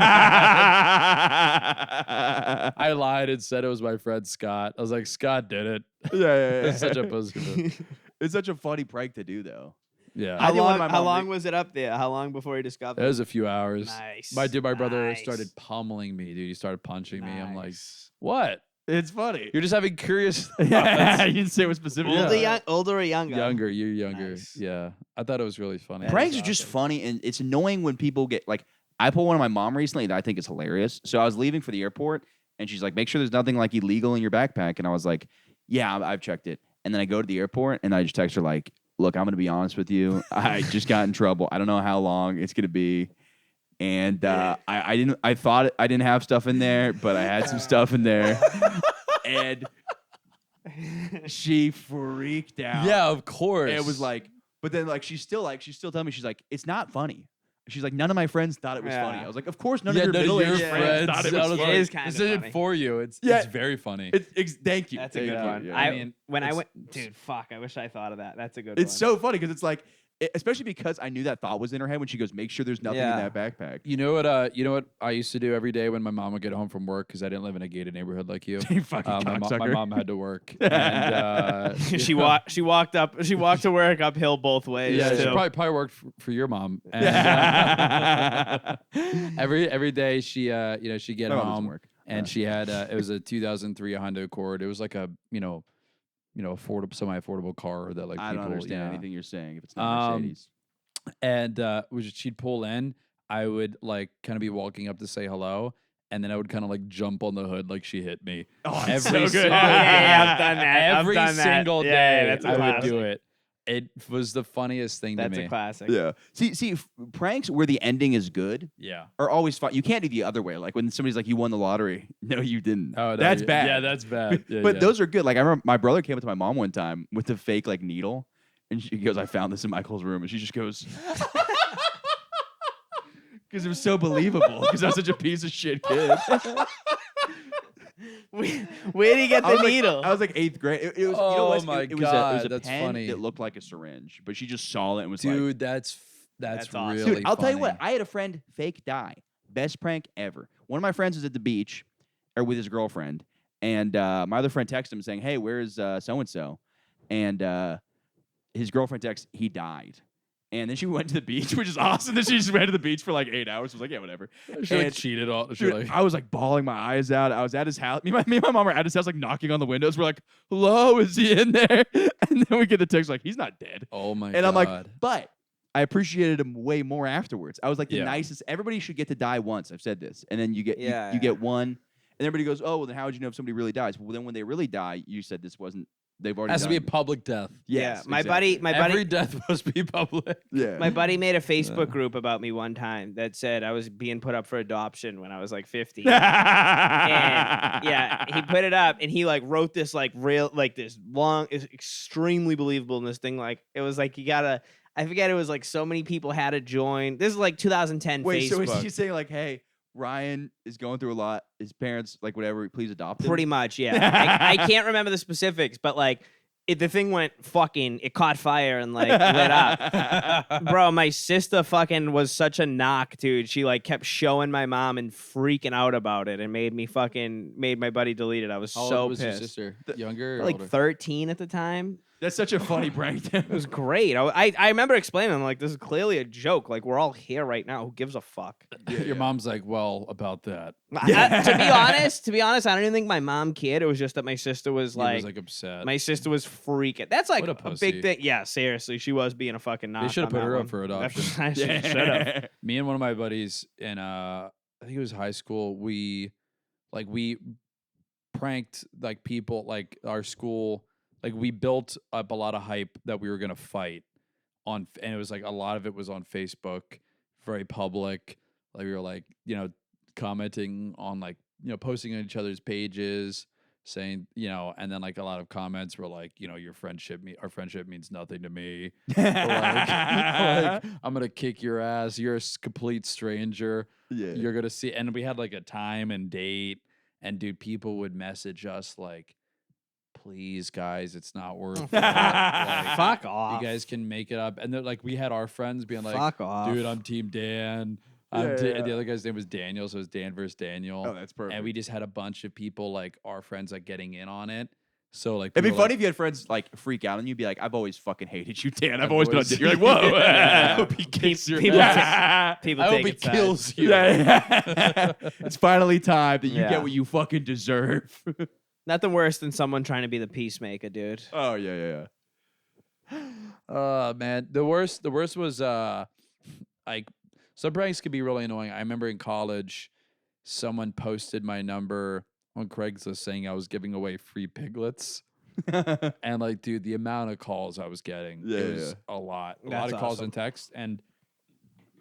I lied and said it was my friend Scott. I was like, Scott did it. yeah. It's such a pussy move. It's such a funny prank to do, though. Yeah. I How did one long? to my How mom long re- was it up there? How long before he discovered? It was a few hours. Nice. My brother Nice. started pummeling me, dude. He started punching me. I'm like, Nice. what? It's funny. You're just having curious Yeah, thoughts. you didn't say it was specific. Older or younger? Younger, you're younger. Nice. Yeah. I thought it was really funny. That Pranks is are just awesome. funny, and it's annoying when people get like. I pulled one on my mom recently that I think is hilarious. So I was leaving for the airport, and she's like, "Make sure there's nothing like illegal in your backpack." And I was like, "Yeah, I've checked it." And then I go to the airport, and I just text her like, "Look, I'm gonna be honest with you. I just got in trouble. I don't know how long it's gonna be." And I thought I didn't have stuff in there, but I had some stuff in there, and she freaked out. Yeah, of course. It was like, but then like she's still telling me, she's like, it's not funny. She's like, none of my friends thought it was funny. Yeah. I was like, of course none yeah, of your none of middle-aged your friends friends thought it I was was funny. It is like, kinda this is it funny. for you. It's Yeah. it's very funny. Thank you. That's a Thank good you. one. Yeah. I mean, when I it's- went, dude, fuck. I wish I thought of that. That's a good It's one. so funny because it's like, especially because I knew that thought was in her head when she goes, make sure there's nothing Yeah. in that backpack. You know what I used to do every day when my mom would get home from work because I didn't live in a gated neighborhood like you. You fucking my cocksucker. mom had to work. And, She walked to work uphill both ways. Yeah, she too. probably worked for your mom. And, every day she she'd get My mom doesn't home work. and she had it was a 2003 Honda Accord. It was like a affordable, semi-affordable car that like I people don't understand yeah. anything you're saying if it's not Mercedes. And she'd pull in. I would like kind of be walking up to say hello, and then I would kind of like jump on the hood like she hit me. Oh, every it's so good. single Yeah, I've done that. I've every done that. single Yeah, day that's a I would classic. do it. It was the funniest thing That's to me. a classic. Yeah. See, pranks where the ending is good Yeah. are always fun. You can't do the other way. Like when somebody's like, "You won the lottery." No, you didn't. Oh, no, that's yeah, bad. Yeah, that's bad. Yeah, But yeah. those are good. Like I remember my brother came up to my mom one time with a fake like needle, and she goes, "I found this in Michael's room," and she just goes, because it was so believable. Because I was such a piece of shit kid. Where do you get I the was needle? Like, I was like 8th grade. It was, you know Oh what? my it was God, a that's pen funny. that looked like a syringe, but she just saw it and was like, Dude, that's That's awesome. really Dude, I'll tell you what. funny. I had a friend fake die. Best prank ever. One of my friends was at the beach, or with his girlfriend, and my other friend texted him saying, "Hey, where's so and so?" And his girlfriend texts, "He died." And then she went to the beach, which is awesome. Then she just went to the beach for like 8 hours. Was like, yeah, whatever. She like And- cheated all. She Dude, like I was like bawling my eyes out. I was at his house. Me and my mom were at his house, like knocking on the windows. We're like, "Hello, is he in there?" And then we get the text like, "He's not dead." oh my And God. I'm like, but I appreciated him way more afterwards. I was like the Yeah. nicest. Everybody should get to die once. I've said this, and then you get Yeah, you yeah. get one, and everybody goes, "Oh, well, then how would you know if somebody really dies?" Well, then when they really die, you said this wasn't. They've already has to done be a it. public death. Yes, my exactly. Every death must be public. Yeah. My buddy made a Facebook group about me one time that said I was being put up for adoption when I was like 50. And yeah, he put it up and he like wrote this like real like this long is extremely believable in this thing. Like it was like you gotta I forget it was like so many people had to join. This is like 2010 Wait, so Facebook. is he saying like, "Hey, Ryan is going through a lot. His parents, like whatever, please adopt him"? Pretty much, yeah. I can't remember the specifics, but like the thing went fucking it caught fire and like lit up. Bro, my sister fucking was such a knock, dude. She like kept showing my mom and freaking out about it and made my buddy delete it. I was How so old was pissed. your sister? Younger or Like older? 13 at the time. That's such a funny prank. It was great. I remember explaining, I'm like, this is clearly a joke. Like, we're all here right now. Who gives a fuck? Your mom's like, well, about that. To be honest, I don't even think my mom cared. It was just that my sister was He like, was like upset. my sister was freaking. That's like What a a pussy. big thing. Yeah, seriously, she was being a fucking knock. They should have on put that her up one. for adoption. Should have. Me and one of my buddies in I think it was high school, we pranked like people, like our school, like we built up a lot of hype that we were gonna fight on, and it was like a lot of it was on Facebook, very public. Like we were like, commenting on like, posting on each other's pages, saying, and then like a lot of comments were like, our friendship means nothing to me. Or like, I'm gonna kick your ass. You're a complete stranger. Yeah. You're gonna see. And we had like a time and date, and dude, people would message us like, please, guys, it's not worth it. Like, Fuck off. you guys can make it up. And then like we had our friends being like, Fuck off. dude, I'm Team Dan. And the other guy's name was Daniel, so it was Dan versus Daniel. Oh, that's perfect. And we just had a bunch of people, like our friends, like getting in on it. So like, It'd be people were funny like, if you had friends like freak out and you'd be like, I've always fucking hated you, Dan. I've I've always been on always- You're like, whoa. I hope he kicks your people ass. People I hope take he it sides. kills you. Yeah. It's finally time that you Yeah. get what you fucking deserve. Nothing worse than someone trying to be the peacemaker, dude. Oh, yeah. Man, the worst was like some pranks could be really annoying. I remember in college, someone posted my number on Craigslist saying I was giving away free piglets. And like, dude, the amount of calls I was getting, Yeah, it was a lot. A lot That's of calls awesome. and text. And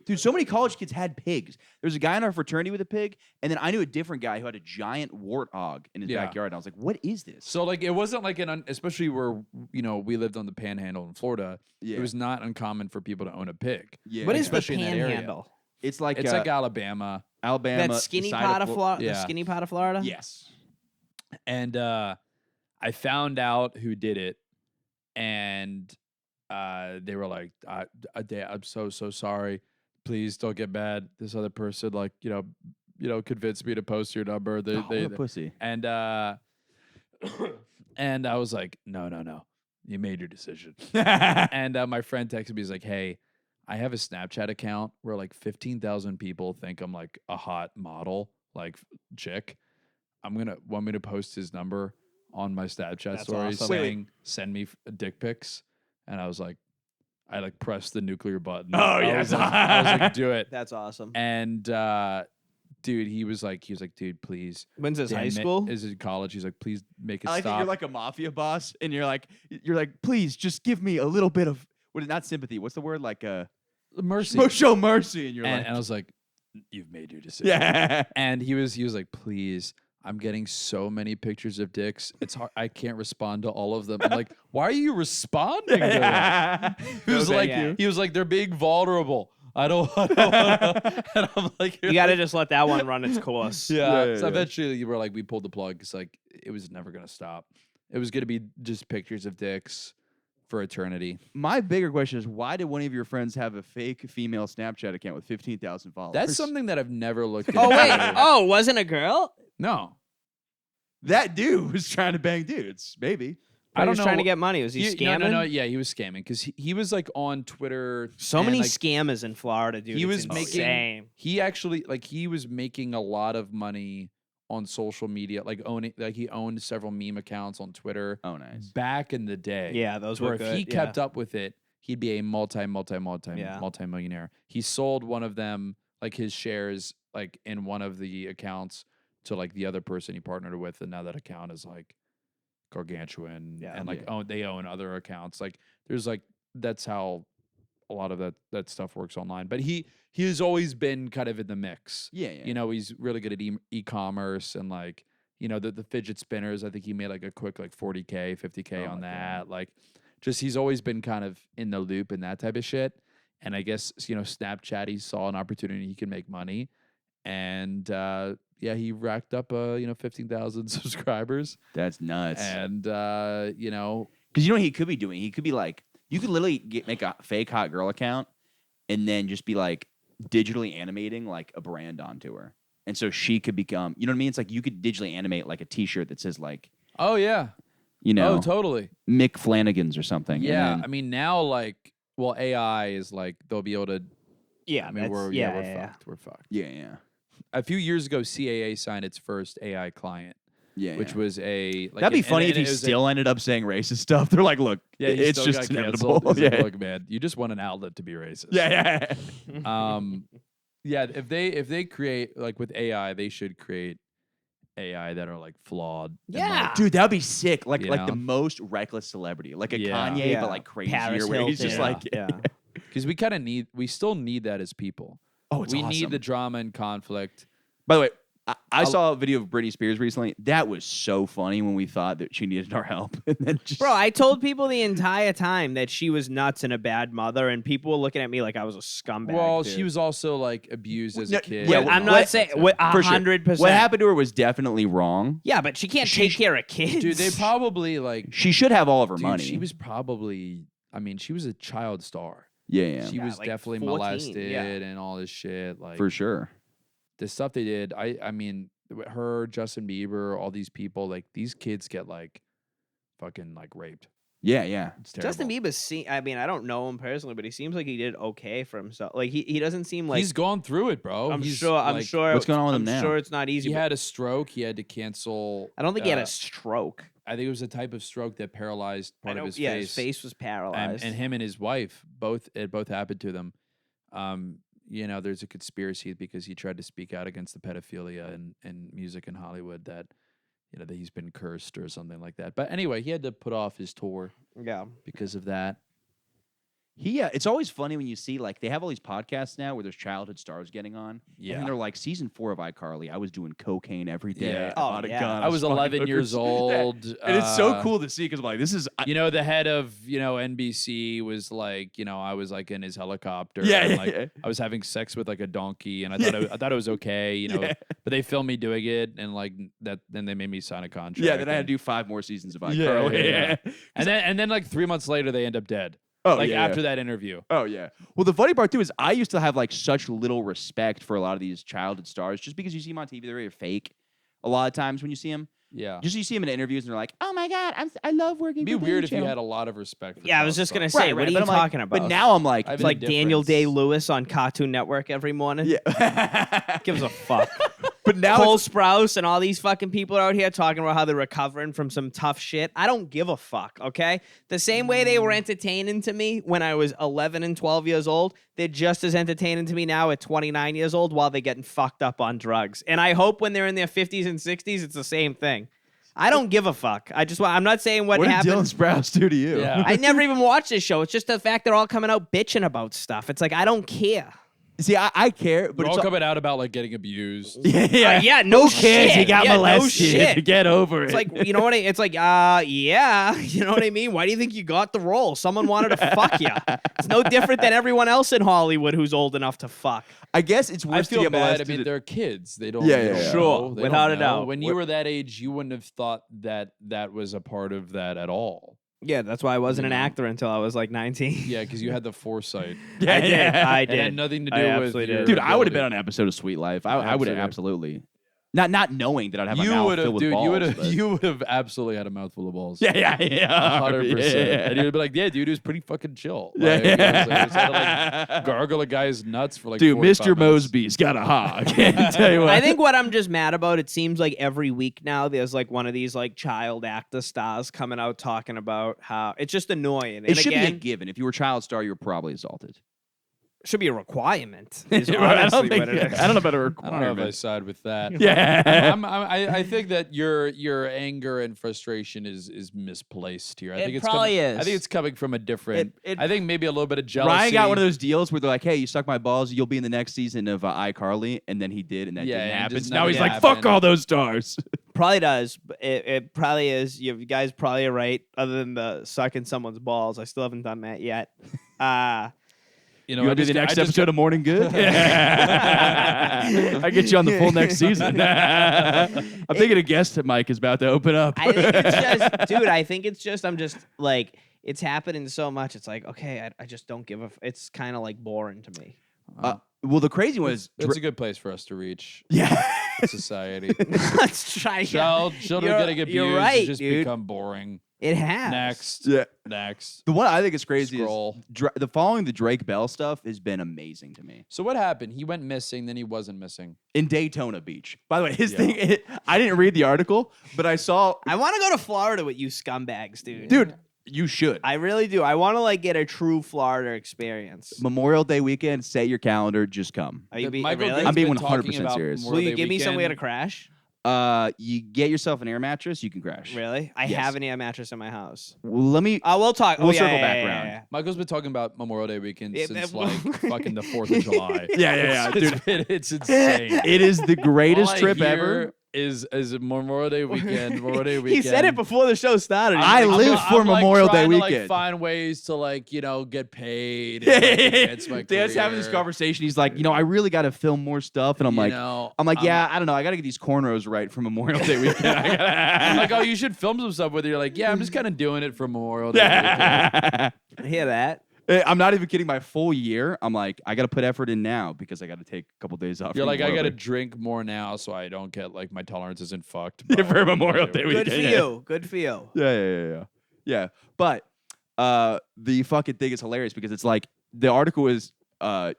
Dude, so many college kids had pigs. There was a guy in our fraternity with a pig, and then I knew a different guy who had a giant warthog in his Yeah. backyard. And I was like, what is this? so like, it wasn't like especially where, we lived on the Panhandle in Florida. Yeah. It was not uncommon for people to own a pig. Yeah. What is the especially in that area. panhandle? It's like It's like Alabama. Alabama. That skinny side part of Flo- Florida. Yeah. The skinny part of Florida. Yes. And I found out who did it, and they were like, I'm so sorry. Please don't get mad. This other person, like, convinced me to post your number. They, What a pussy. and and I was like, no, you made your decision. And my friend texted me, he's like, hey, I have a Snapchat account where like 15,000 people think I'm like a hot model, like chick. Want me to post his number on my Snapchat That's stories awesome. saying, send me dick pics. And I was like, I like pressed the nuclear button. Oh, I yes. was like, do it. That's awesome. And dude, he was like, dude, please. When's this? Dan, High school? Is it college? He's like, please make it I like that stop. you're like a mafia boss, and you're like, please just give me a little bit of not sympathy. What's the word? Like mercy. show mercy, and you're And, like, and I was like, you've made your decision. yeah. And he was like, please, I'm getting so many pictures of dicks. It's hard. I can't respond to all of them. I'm like, why are you responding to them? He was No, like, thank you. they're being vulnerable. I don't wanna. And I'm like, You got to just let that one run its course. yeah. Yeah, So yeah. eventually we were like, we pulled the plug. It's like, it was never going to stop. It was going to be just pictures of dicks for eternity. My bigger question is, why did one of your friends have a fake female Snapchat account with 15,000 followers? That's something that I've never looked at. Oh wait. Oh, wasn't a girl? No. That dude was trying to bang dudes. Maybe. I He don't was know. trying to get money. Was he scamming? No. Yeah, he was scamming because he was like on Twitter. So and, many like, scammers in Florida, dude. He It's was making- insane. He actually he was making a lot of money on social media, he owned several meme accounts on Twitter Oh, nice. back in the day. Yeah, those where were if good. he kept up with it, he'd be a Yeah. multi-millionaire. He sold one of them, like his shares, like in one of the accounts to like the other person he partnered with, and now that account is like gargantuan. Yeah. And like Yeah. they own other accounts. Like there's like that's how a lot of that stuff works online. But he has always been kind of in the mix. Yeah, yeah. You know, he's really good at e-commerce and like, the fidget spinners. I think he made like a quick like 40K, 50K Oh on my that. God. Like just he's always been kind of in the loop and that type of shit. And I guess, Snapchat, he saw an opportunity he can make money. And he racked up 15,000 subscribers. That's nuts. And Because you know what he could be doing? He could be like, you could literally make a fake hot girl account and then just be like digitally animating like a brand onto her. And so she could become, you know what I mean? It's like you could digitally animate like a t-shirt that says like, oh yeah. you know, Oh, totally. Mick Flanagan's or something. Yeah, and I mean now AI is like they'll be able to. Yeah, I mean we're fucked. We're fucked. yeah. A few years ago, CAA signed its first AI client, Yeah, which yeah. was a. Like, That'd be and- funny and if he it was still ended up saying racist stuff. They're like, look, Yeah, he it's still just got inevitable. canceled. He's like, Yeah. look, man, you just want an outlet to be racist. Yeah. Yeah. If they create like with AI, they should create AI that are like flawed. and, Yeah. like, Dude, that'd be sick. Like You the know? most reckless celebrity, like a Yeah. Kanye, Yeah. but like crazier, Paris where he's just Hilton. like, yeah. because we still need that as people. oh, it's we awesome. need the drama and conflict. By the way, I saw a video of Britney Spears recently. That was so funny when we thought that she needed our help, and then just Bro, I told people the entire time that she was nuts and a bad mother, and people were looking at me like I was a scumbag. Well, dude. she was also like abused as No, a kid. yeah, Yeah, I'm what- not saying for sure. 100%. What happened to her was definitely wrong. Yeah, but she can't take care of kids. Dude, they probably like. She should have all of her Dude, money. she was probably. I mean, she was a child star. yeah, She Yeah, was like definitely 14, molested yeah. and all this shit. Like for sure. the stuff they did. I mean, her, Justin Bieber, all these people. Like these kids get like, fucking like raped. Yeah. It's terrible. Justin Bieber, I mean, I don't know him personally, but he seems like he did okay for himself. Like he doesn't seem like He's gone through it, bro. I'm He's, sure. I'm like, sure. What's going on with I'm him now? sure it's not easy. He but had a stroke. He had to cancel. I don't think he had uh, a stroke. I think it was a type of stroke that paralyzed I part know, of his yeah, face. his face was paralyzed. And him and his wife it both happened to them. You know, there's a conspiracy because he tried to speak out against the pedophilia in music in Hollywood that, you know, that he's been cursed or something like that. But anyway, he had to put off his tour yeah. because of that. It's always funny when you see like they have all these podcasts now where there's childhood stars getting on. Yeah. And they're like season 4 of iCarly. I was doing cocaine every day. Yeah. I bought Oh, a yeah. gun. I was fucking 11 years hookers. old. Yeah. And it's so uh, cool to see because I'm like, this is You know, the head of, you know, NBC was like, you know, I was like in his helicopter. Yeah, and, yeah, like yeah. I was having sex with like a donkey, and I thought it was okay, you know. Yeah. But they filmed me doing it, and like that. Then they made me sign a contract. yeah. Then I had and- to do 5 more seasons of Yeah, iCarly. yeah, yeah. and then like 3 months later, they end up dead. Oh, Like yeah, after yeah. that interview. Oh yeah. Well, the funny part too is I used to have like such little respect for a lot of these childhood stars just because you see them on TV, they're very fake. A lot of times when you see them, Yeah. just you see them in interviews and they're like, "Oh my god, I love working." It'd be for Disney weird if you Channel." had a lot of respect for Yeah, I was child just gonna stars. say, what are but you I'm like- talking about? But now I'm like, I It's have like a Daniel difference. Day-Lewis on Cartoon Network every morning. yeah. Gives a fuck. But now Cole it's, Sprouse and all these fucking people out here talking about how they're recovering from some tough shit. I don't give a fuck, okay? The same way they were entertaining to me when I was 11 and 12 years old, they're just as entertaining to me now at 29 years old while they're getting fucked up on drugs. And I hope when they're in their 50s and 60s, it's the same thing. I don't give a fuck. I'm not saying what what did happened. Dylan Sprouse do to you? Yeah. I never even watched this show. It's just the fact they're all coming out bitching about stuff. It's like, I don't care. See, I care, but They're it's all coming out about like getting abused. yeah, Yeah, no kids, shit. he got Yeah, no molested. shit. Get over it. It's like, you know what it's like, yeah, you know what I mean? Why do you think you got the role? Someone wanted to fuck you. It's no different than everyone else in Hollywood who's old enough to fuck. I guess it's I worse to feel get bad. I molested. mean, they're kids. They don't. Yeah, they yeah, don't yeah. Sure, know. They without don't a know. doubt. When you were that age, you wouldn't have thought that that was a part of that at all. Yeah, that's why I wasn't You an know? actor until I was like 19. Yeah, because you had the foresight. yeah, I did. yeah. I It had did. nothing to I do with absolutely your did. Dude, I would have been ability. on an episode of Sweet Life. I would have Absolutely. absolutely. Not knowing that I'd have my You mouth would have, filled with dude. balls. but- You would have absolutely had a mouthful of balls. Yeah, yeah, yeah. 100%. Yeah. And you'd be like, yeah, dude, it was pretty fucking chill. Yeah, Like, you know, yeah. so I just had to like gargle a guy's nuts for like Dude, 45 Mr. minutes. Mosby's got a hog. Can't tell you what. I think what I'm just mad about, it seems like every week now there's like one of these like child actor stars coming out talking about how it's just annoying. it And should again, be a given. If you were a child star, you were probably assaulted. should be a requirement. Is I don't honestly think. what it is. I don't know about a I requirement. don't know if I side with that. Yeah. I think that your anger and frustration is misplaced here. I It think it's probably coming, I is. think it's coming from a different. It- I think maybe a little bit of jealousy. Ryan got one of those deals where they're like, "Hey, you suck my balls. You'll be in the next season of iCarly," and then he did, and that Yeah, didn't and happen. just So now nothing he's like, happened. "Fuck all those stars." Probably does. But it probably is. You guys probably are right. Other than the sucking someone's balls, I still haven't done that yet. You You know, want to do the next episode of Morning Good? I get you on the full next season. I'm thinking a guest mic is about to open up. I think it's just, dude. I think it's just. I'm just like, it's happening so much. It's like, okay, I just don't give a. It's kind of like boring to me. Well, the crazy one is, It's a good place for us to reach yeah. society. Let's try. Children You're- getting abused you're right, just dude. become boring. It has. Next. Yeah. Next. The one I think is crazy Scroll. is the following the Drake Bell stuff has been amazing to me. So what happened? He went missing, then he wasn't missing. In Daytona Beach. By the way, his Yeah. thing, I didn't read the article, but I saw, I want to go to Florida with you scumbags, dude. dude, you should. I really do. I want to like get a true Florida experience. Memorial Day weekend, set your calendar, just come. Are you Michael really? Green's I'm being been talking 100% about serious. Memorial Will you Day give me somewhere to weekend. crash? You get yourself an air mattress, you can crash. Really? I Yes. have an air mattress in my house. Well, let me. We'll talk. We'll oh, yeah, circle yeah, back yeah, around. yeah, Michael's been talking about Memorial Day weekend Yeah, since that- like fucking the 4th of July. Yeah, dude. It's insane. It is the greatest All I trip hear ever. Is Memorial Day weekend. Memorial Day He weekend. said it before the show started. I He's like, live for I'm, like, Memorial Day trying to, like, weekend. find ways to like get paid. And, like, advance my Dan's having this career. conversation. He's like, I really got to film more stuff, and I'm like, yeah, I don't know. I got to get these cornrows right for Memorial Day weekend. I'm like, oh, you should film some stuff with it. You're like, yeah, I'm just kind of doing it for Memorial Day weekend. Yeah. I hear that. I'm not even kidding. My full year, I'm like, I got to put effort in now because I got to take a couple days off. You're for like, I Memorial got to Day. drink more now so I don't get like my tolerance isn't fucked. Yeah, by for Memorial Day weekend. Good for yeah. you. Good for you. Yeah. But the fucking thing is hilarious because it's like the article is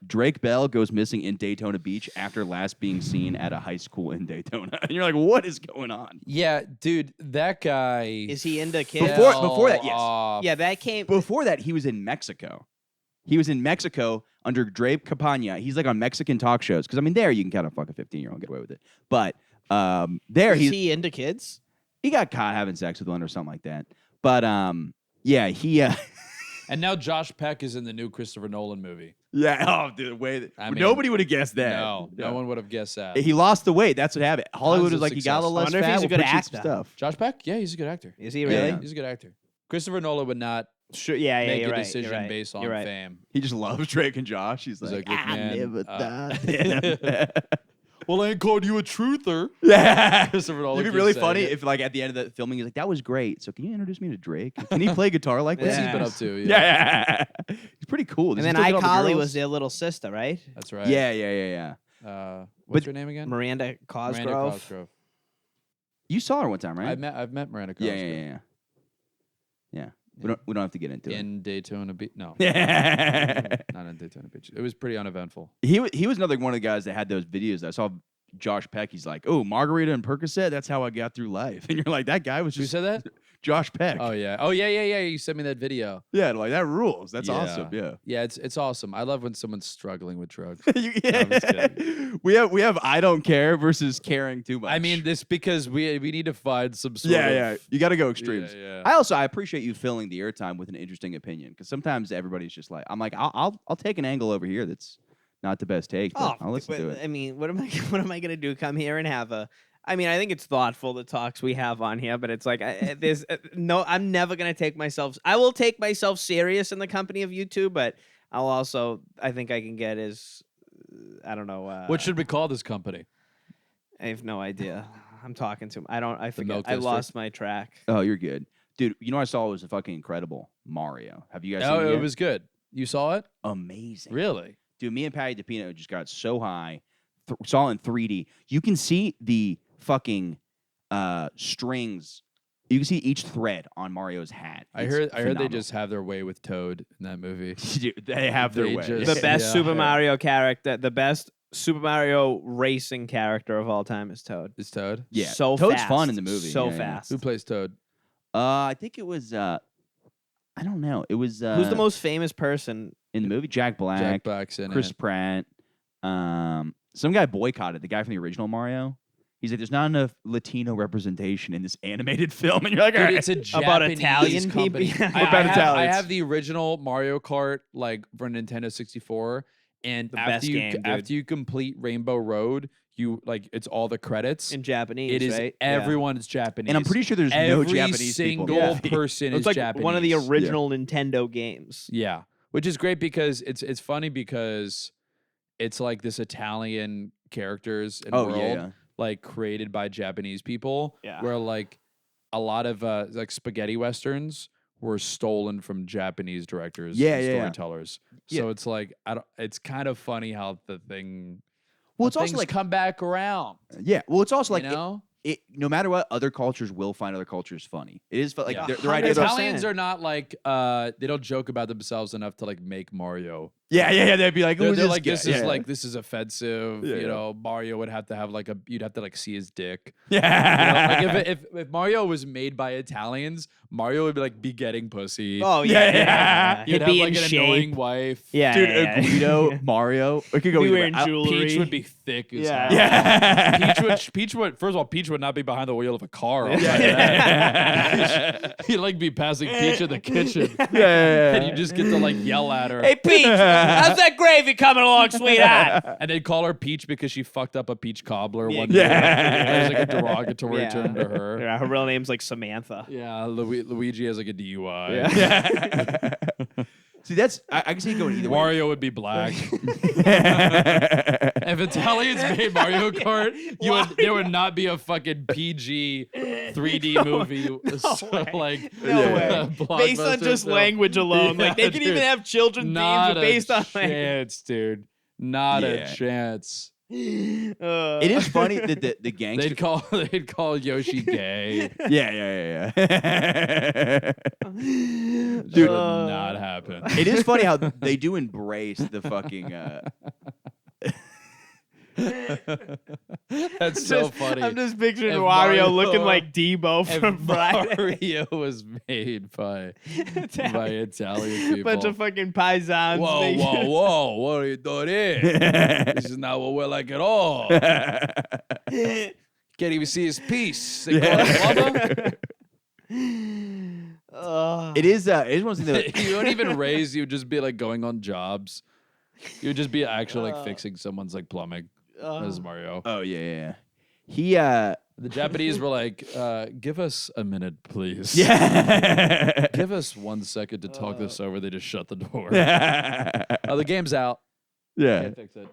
Drake Bell goes missing in Daytona Beach after last being seen at a high school in Daytona. And you're like, what is going on? Yeah, dude, that guy. Is he into kids? Before that, yes. Yeah, that came. Before that, he was in Mexico. He was in Mexico under Drake Campagna. He's like on Mexican talk shows. Because, I mean, there you can kind of fuck a 15-year-old and get away with it. But there Is he he into kids? got caught having sex with one or something like that. But, yeah, he... And now Josh Peck is in the new Christopher Nolan movie. yeah, oh, dude, the way that... I mean, nobody would have guessed that. No one would have guessed that. He lost the weight. That's what happened. Hollywood Tons was of like, you got a little less success. I wonder if fat. he's a we'll good put you in some actor. stuff. Josh Peck? Yeah, he's a good actor. Is he really? Yeah. He's a good actor. Christopher Nolan would not Sure. Yeah, make you're a right. decision you're right. based on you're right. fame. He just loves Drake and Josh. He's He's like, like, look, I man, never uh, thought. Well, I ain't called you a truther. Yeah. Christopher Nolan It'd be keeps really saying funny it. if, like, at the end of the filming, he's like, that was great. So can you introduce me to Drake? Can he play guitar like What's that? he been up to? Yeah. He's pretty cool. Does And he then still get all the iCarly girls? was their little sister, right? That's right. Yeah. What's But- her name again? Miranda Cosgrove. Miranda Cosgrove. You saw her one time, right? I've met Miranda Yeah, Cosgrove. Yeah. We don't have to get into it. In Daytona Beach. No. Yeah. Not in Daytona Beach. It was pretty uneventful. He was another one of the guys that had those videos. I saw Josh Peck. He's like, oh, margarita and Percocet. That's how I got through life. And you're like, that guy was Who just said that? Josh Peck. Oh yeah. You sent me that video. Yeah, like that rules. That's Yeah. awesome. Yeah. Yeah, it's awesome. I love when someone's struggling with drugs. Yeah. I'm just kidding. we have I don't care versus caring too much. I mean, this because we need to find some sort of yeah. You got to go extremes. Yeah. I appreciate you filling the airtime with an interesting opinion because sometimes everybody's just like, I'm like, I'll take an angle over here that's not the best take. But I'll listen to it. I mean, what am I gonna do? Come here and have a? I mean, I think it's thoughtful the talks we have on here, but it's like there's no. I'm never gonna take myself. I will take myself serious in the company of you two, but I'll also. I think I can get as. I don't know. What should we call this company? I have no idea. I'm talking to him. I don't. I forget. Milk I District? lost my track. Oh, you're good, dude. You know what I saw was a fucking incredible Mario. Have you guys seen Oh, it? it yet? was good. You saw it? amazing. Really? Dude, me and Patty DePino just got so high. Saw it in 3D. You can see the fucking strings. You can see each thread on Mario's hat. I It's heard they phenomenal. just have their way with Toad in that movie. Dude, they have their They way. just- The best Yeah. Super Mario character, the best Super Mario racing character of all time is Toad. Is Toad? Yeah, so Toad's fast. fun in the movie. So Yeah. fast. Who plays Toad? I think it was. I don't know. It was. Who's the most famous person? in the movie? Jack Black, Jack Black's in Chris it. Pratt. Some guy boycotted the guy from the original Mario. He's like, there's not enough Latino representation in this animated film, and you're like, all Dude, right. it's a About Japanese Italian people? company. Yeah. I, What about I have, I Italians? have the original Mario Kart like for Nintendo 64, and The best game, dude. after you complete Rainbow Road, you like it's all the credits. In Japanese, It is right? Yeah. everyone is Japanese, and I'm pretty sure there's every no Japanese single people. in the movie. person It's is like Japanese. one of the original Nintendo games. Yeah, which is great because it's funny because it's like this Italian characters and Oh, world yeah. like created by Japanese people. Yeah. Where like a lot of like spaghetti westerns were stolen from Japanese directors Yeah, and yeah, yeah. storytellers. Yeah. So it's like it's kind of funny how the thing Well, it's things also like, come back around. yeah. Well, it's also like, you know? no matter what, other cultures will find other cultures funny. It is like Yeah. their idea. Of, Italians are not like they don't joke about themselves enough to like make Mario. yeah. They'd be like, They're, "Who's they're this like guy?" this is like this is offensive. Yeah, you yeah. know, Mario would have to have like you'd have to like see his dick. yeah. You know, like if Mario was made by Italians, Mario would be like be getting pussy. Oh Yeah. He'd He'd have be like in an shape. annoying wife. Yeah, Dude, yeah, yeah. Guido, Mario, it could go Be either way. wearing jewelry. Peach would be thick as Yeah. hell. Yeah. Peach would first of all, Peach would not be behind the wheel of a car. I'll Yeah. tell you that. He'd like be passing Peach in the kitchen. Yeah. And you just get to like yell at her. Hey, Peach, how's that gravy coming along, sweetheart? And they'd call her Peach because she fucked up a peach cobbler Yeah. one day. Yeah. That was like a derogatory Yeah. term to her. Yeah, her real name's like Samantha. Yeah, Luigi has like a DUI. Yeah. See, that's I can see it going either way. Mario would be black. If Italians made Mario Kart, there would not be a fucking PG 3D movie. Like No Yeah. way. Based on blockbuster just film. language alone. Yeah, Like they can dude. even have children Not themes based a on language. chance, dude. Not Yeah. a chance. It is funny that the gangster. They'd call Yoshi gay. Yeah. Dude, Dude, would not happen. it is funny how they do embrace the fucking. That's so funny. I'm just picturing If Mario Mario- looking like Debo If from Friday. Mario was made by Italian people. Bunch of fucking paisans. Whoa, making- whoa! What are you doing here? This is not what we're like at all. Can't even see his piece. They call it Ugh. It is one of those things lover. that You don't even raise. You would just be like going on jobs. You would just be actually like fixing someone's like plumbing. As Mario. Oh yeah. He The Japanese were like, give us a minute, please. yeah. Give us 1 second to talk this over. They just shut the door. Oh, the game's out. Yeah. Can't fix it.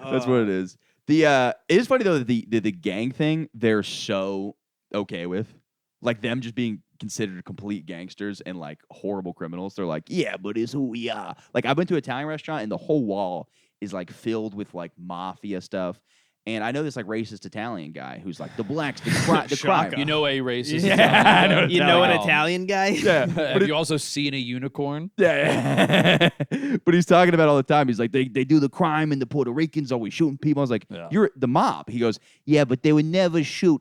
That's what it is. The it is funny though that the gang thing they're so okay with, like them just being considered complete gangsters and like horrible criminals. They're like, yeah, but it's who we are. Like I've been to an Italian restaurant and the whole wall is like filled with like mafia stuff. And I know this like racist Italian guy who's like the blacks, the crime. You know a racist. Yeah, Italian I know guy. You know an Wow. Italian guy? Yeah. Have you also seen a unicorn? Yeah. But he's talking about it all the time. He's like, they do the crime and the Puerto Ricans always shooting people. I was like, Yeah. you're the mob. He goes, yeah, but they would never shoot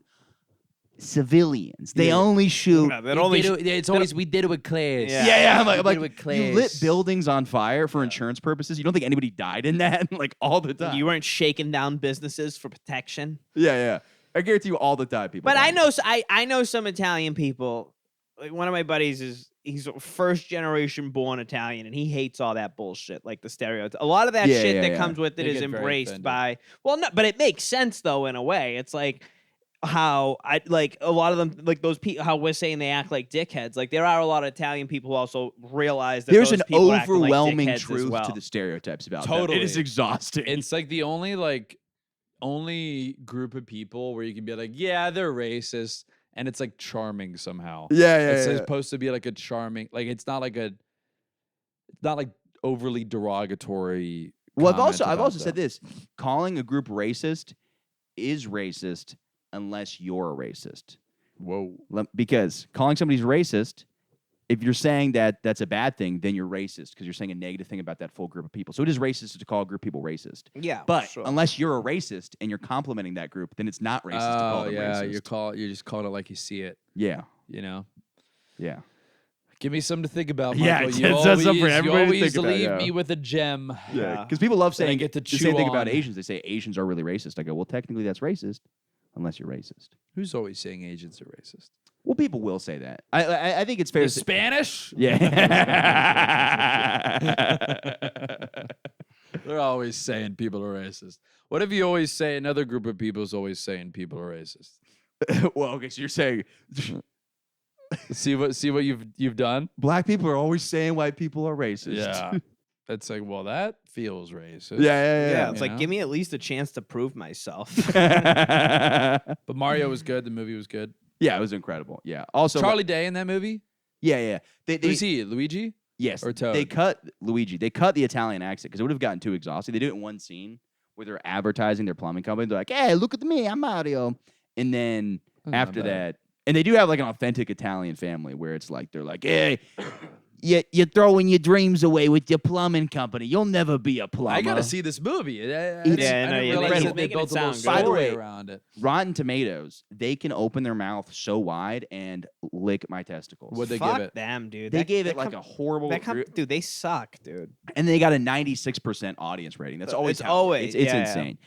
civilians. They only shoot. Yeah, that only It's always we did it with class. Yeah. Yeah. I'm We like, did it with you lit class. buildings on fire for insurance purposes. You don't think anybody died in that? Like all the time. you weren't shaking down businesses for protection. Yeah. I guarantee you all the time people. But die. I know some Italian people. Like one of my buddies he's first generation born Italian and he hates all that bullshit, like the stereotype. A lot of that Yeah, shit yeah, that yeah. comes with it They is get very embraced offended. by but it makes sense though in a way. It's like how I like a lot of them like those people how we're saying they act like dickheads. Like there are a lot of Italian people who also realize that There's those an people act like overwhelming dickheads as truth well. to the stereotypes about them. Totally. It is exhausting. It's like the only group of people where you can be like, yeah, they're racist, and it's like charming somehow. It's supposed to be like a charming, like it's not like overly derogatory. Well, comment I've about also said them. this: calling a group racist is racist unless you're a racist. Whoa. Because calling somebody's racist, if you're saying that that's a bad thing, then you're racist because you're saying a negative thing about that full group of people. So it is racist to call a group of people racist. Yeah, But sure. unless you're a racist and you're complimenting that group, then it's not racist to call them yeah, racist. you're just calling it like you see it. Yeah, You know. yeah. Give me something to think about, Yeah, Michael. it's You something for always, you everybody to always think about, leave yeah. me with a gem. Yeah. Because people love That I saying get to the same chew thing about on. Asians. They say Asians are really racist. I go, well, technically that's racist unless you're racist. Who's always saying Asians are racist? Well, people will say that. I think it's fair The to say. Spanish? Yeah. They're always saying people are racist. What if you always say another group of people is always saying people are racist? Well, okay, so you're saying See what you've done? black people are always saying white people are racist. Yeah. That's like, well, that feels racist. yeah, it's you like know? give me at least a chance to prove myself. Yeah. But Mario was good. The movie was good. Yeah, it was incredible. Yeah. Also, Charlie Day in that movie? Yeah. They Who's he? Luigi? yes, or Toad? they cut Luigi. They cut the Italian accent because it would have gotten too exhausting. They do it in one scene where they're advertising their plumbing company. They're like, "Hey, look at me, I'm Mario," and then That's not after bad. that, and they do have like an authentic Italian family where it's like they're like, hey, you're throwing your dreams away with your plumbing company. You'll never be a plumber. I gotta see this movie. I Yeah, didn't no, yeah, realize he's that they making it built a little sound good. By the story way, around it. Rotten Tomatoes, they can open their mouth so wide and lick my testicles. What'd they Fuck give it? them, dude. They That- gave that it like com- a horrible, dude, they suck, dude. and they got a 96% audience rating. That's always It's how always it's yeah, yeah. insane.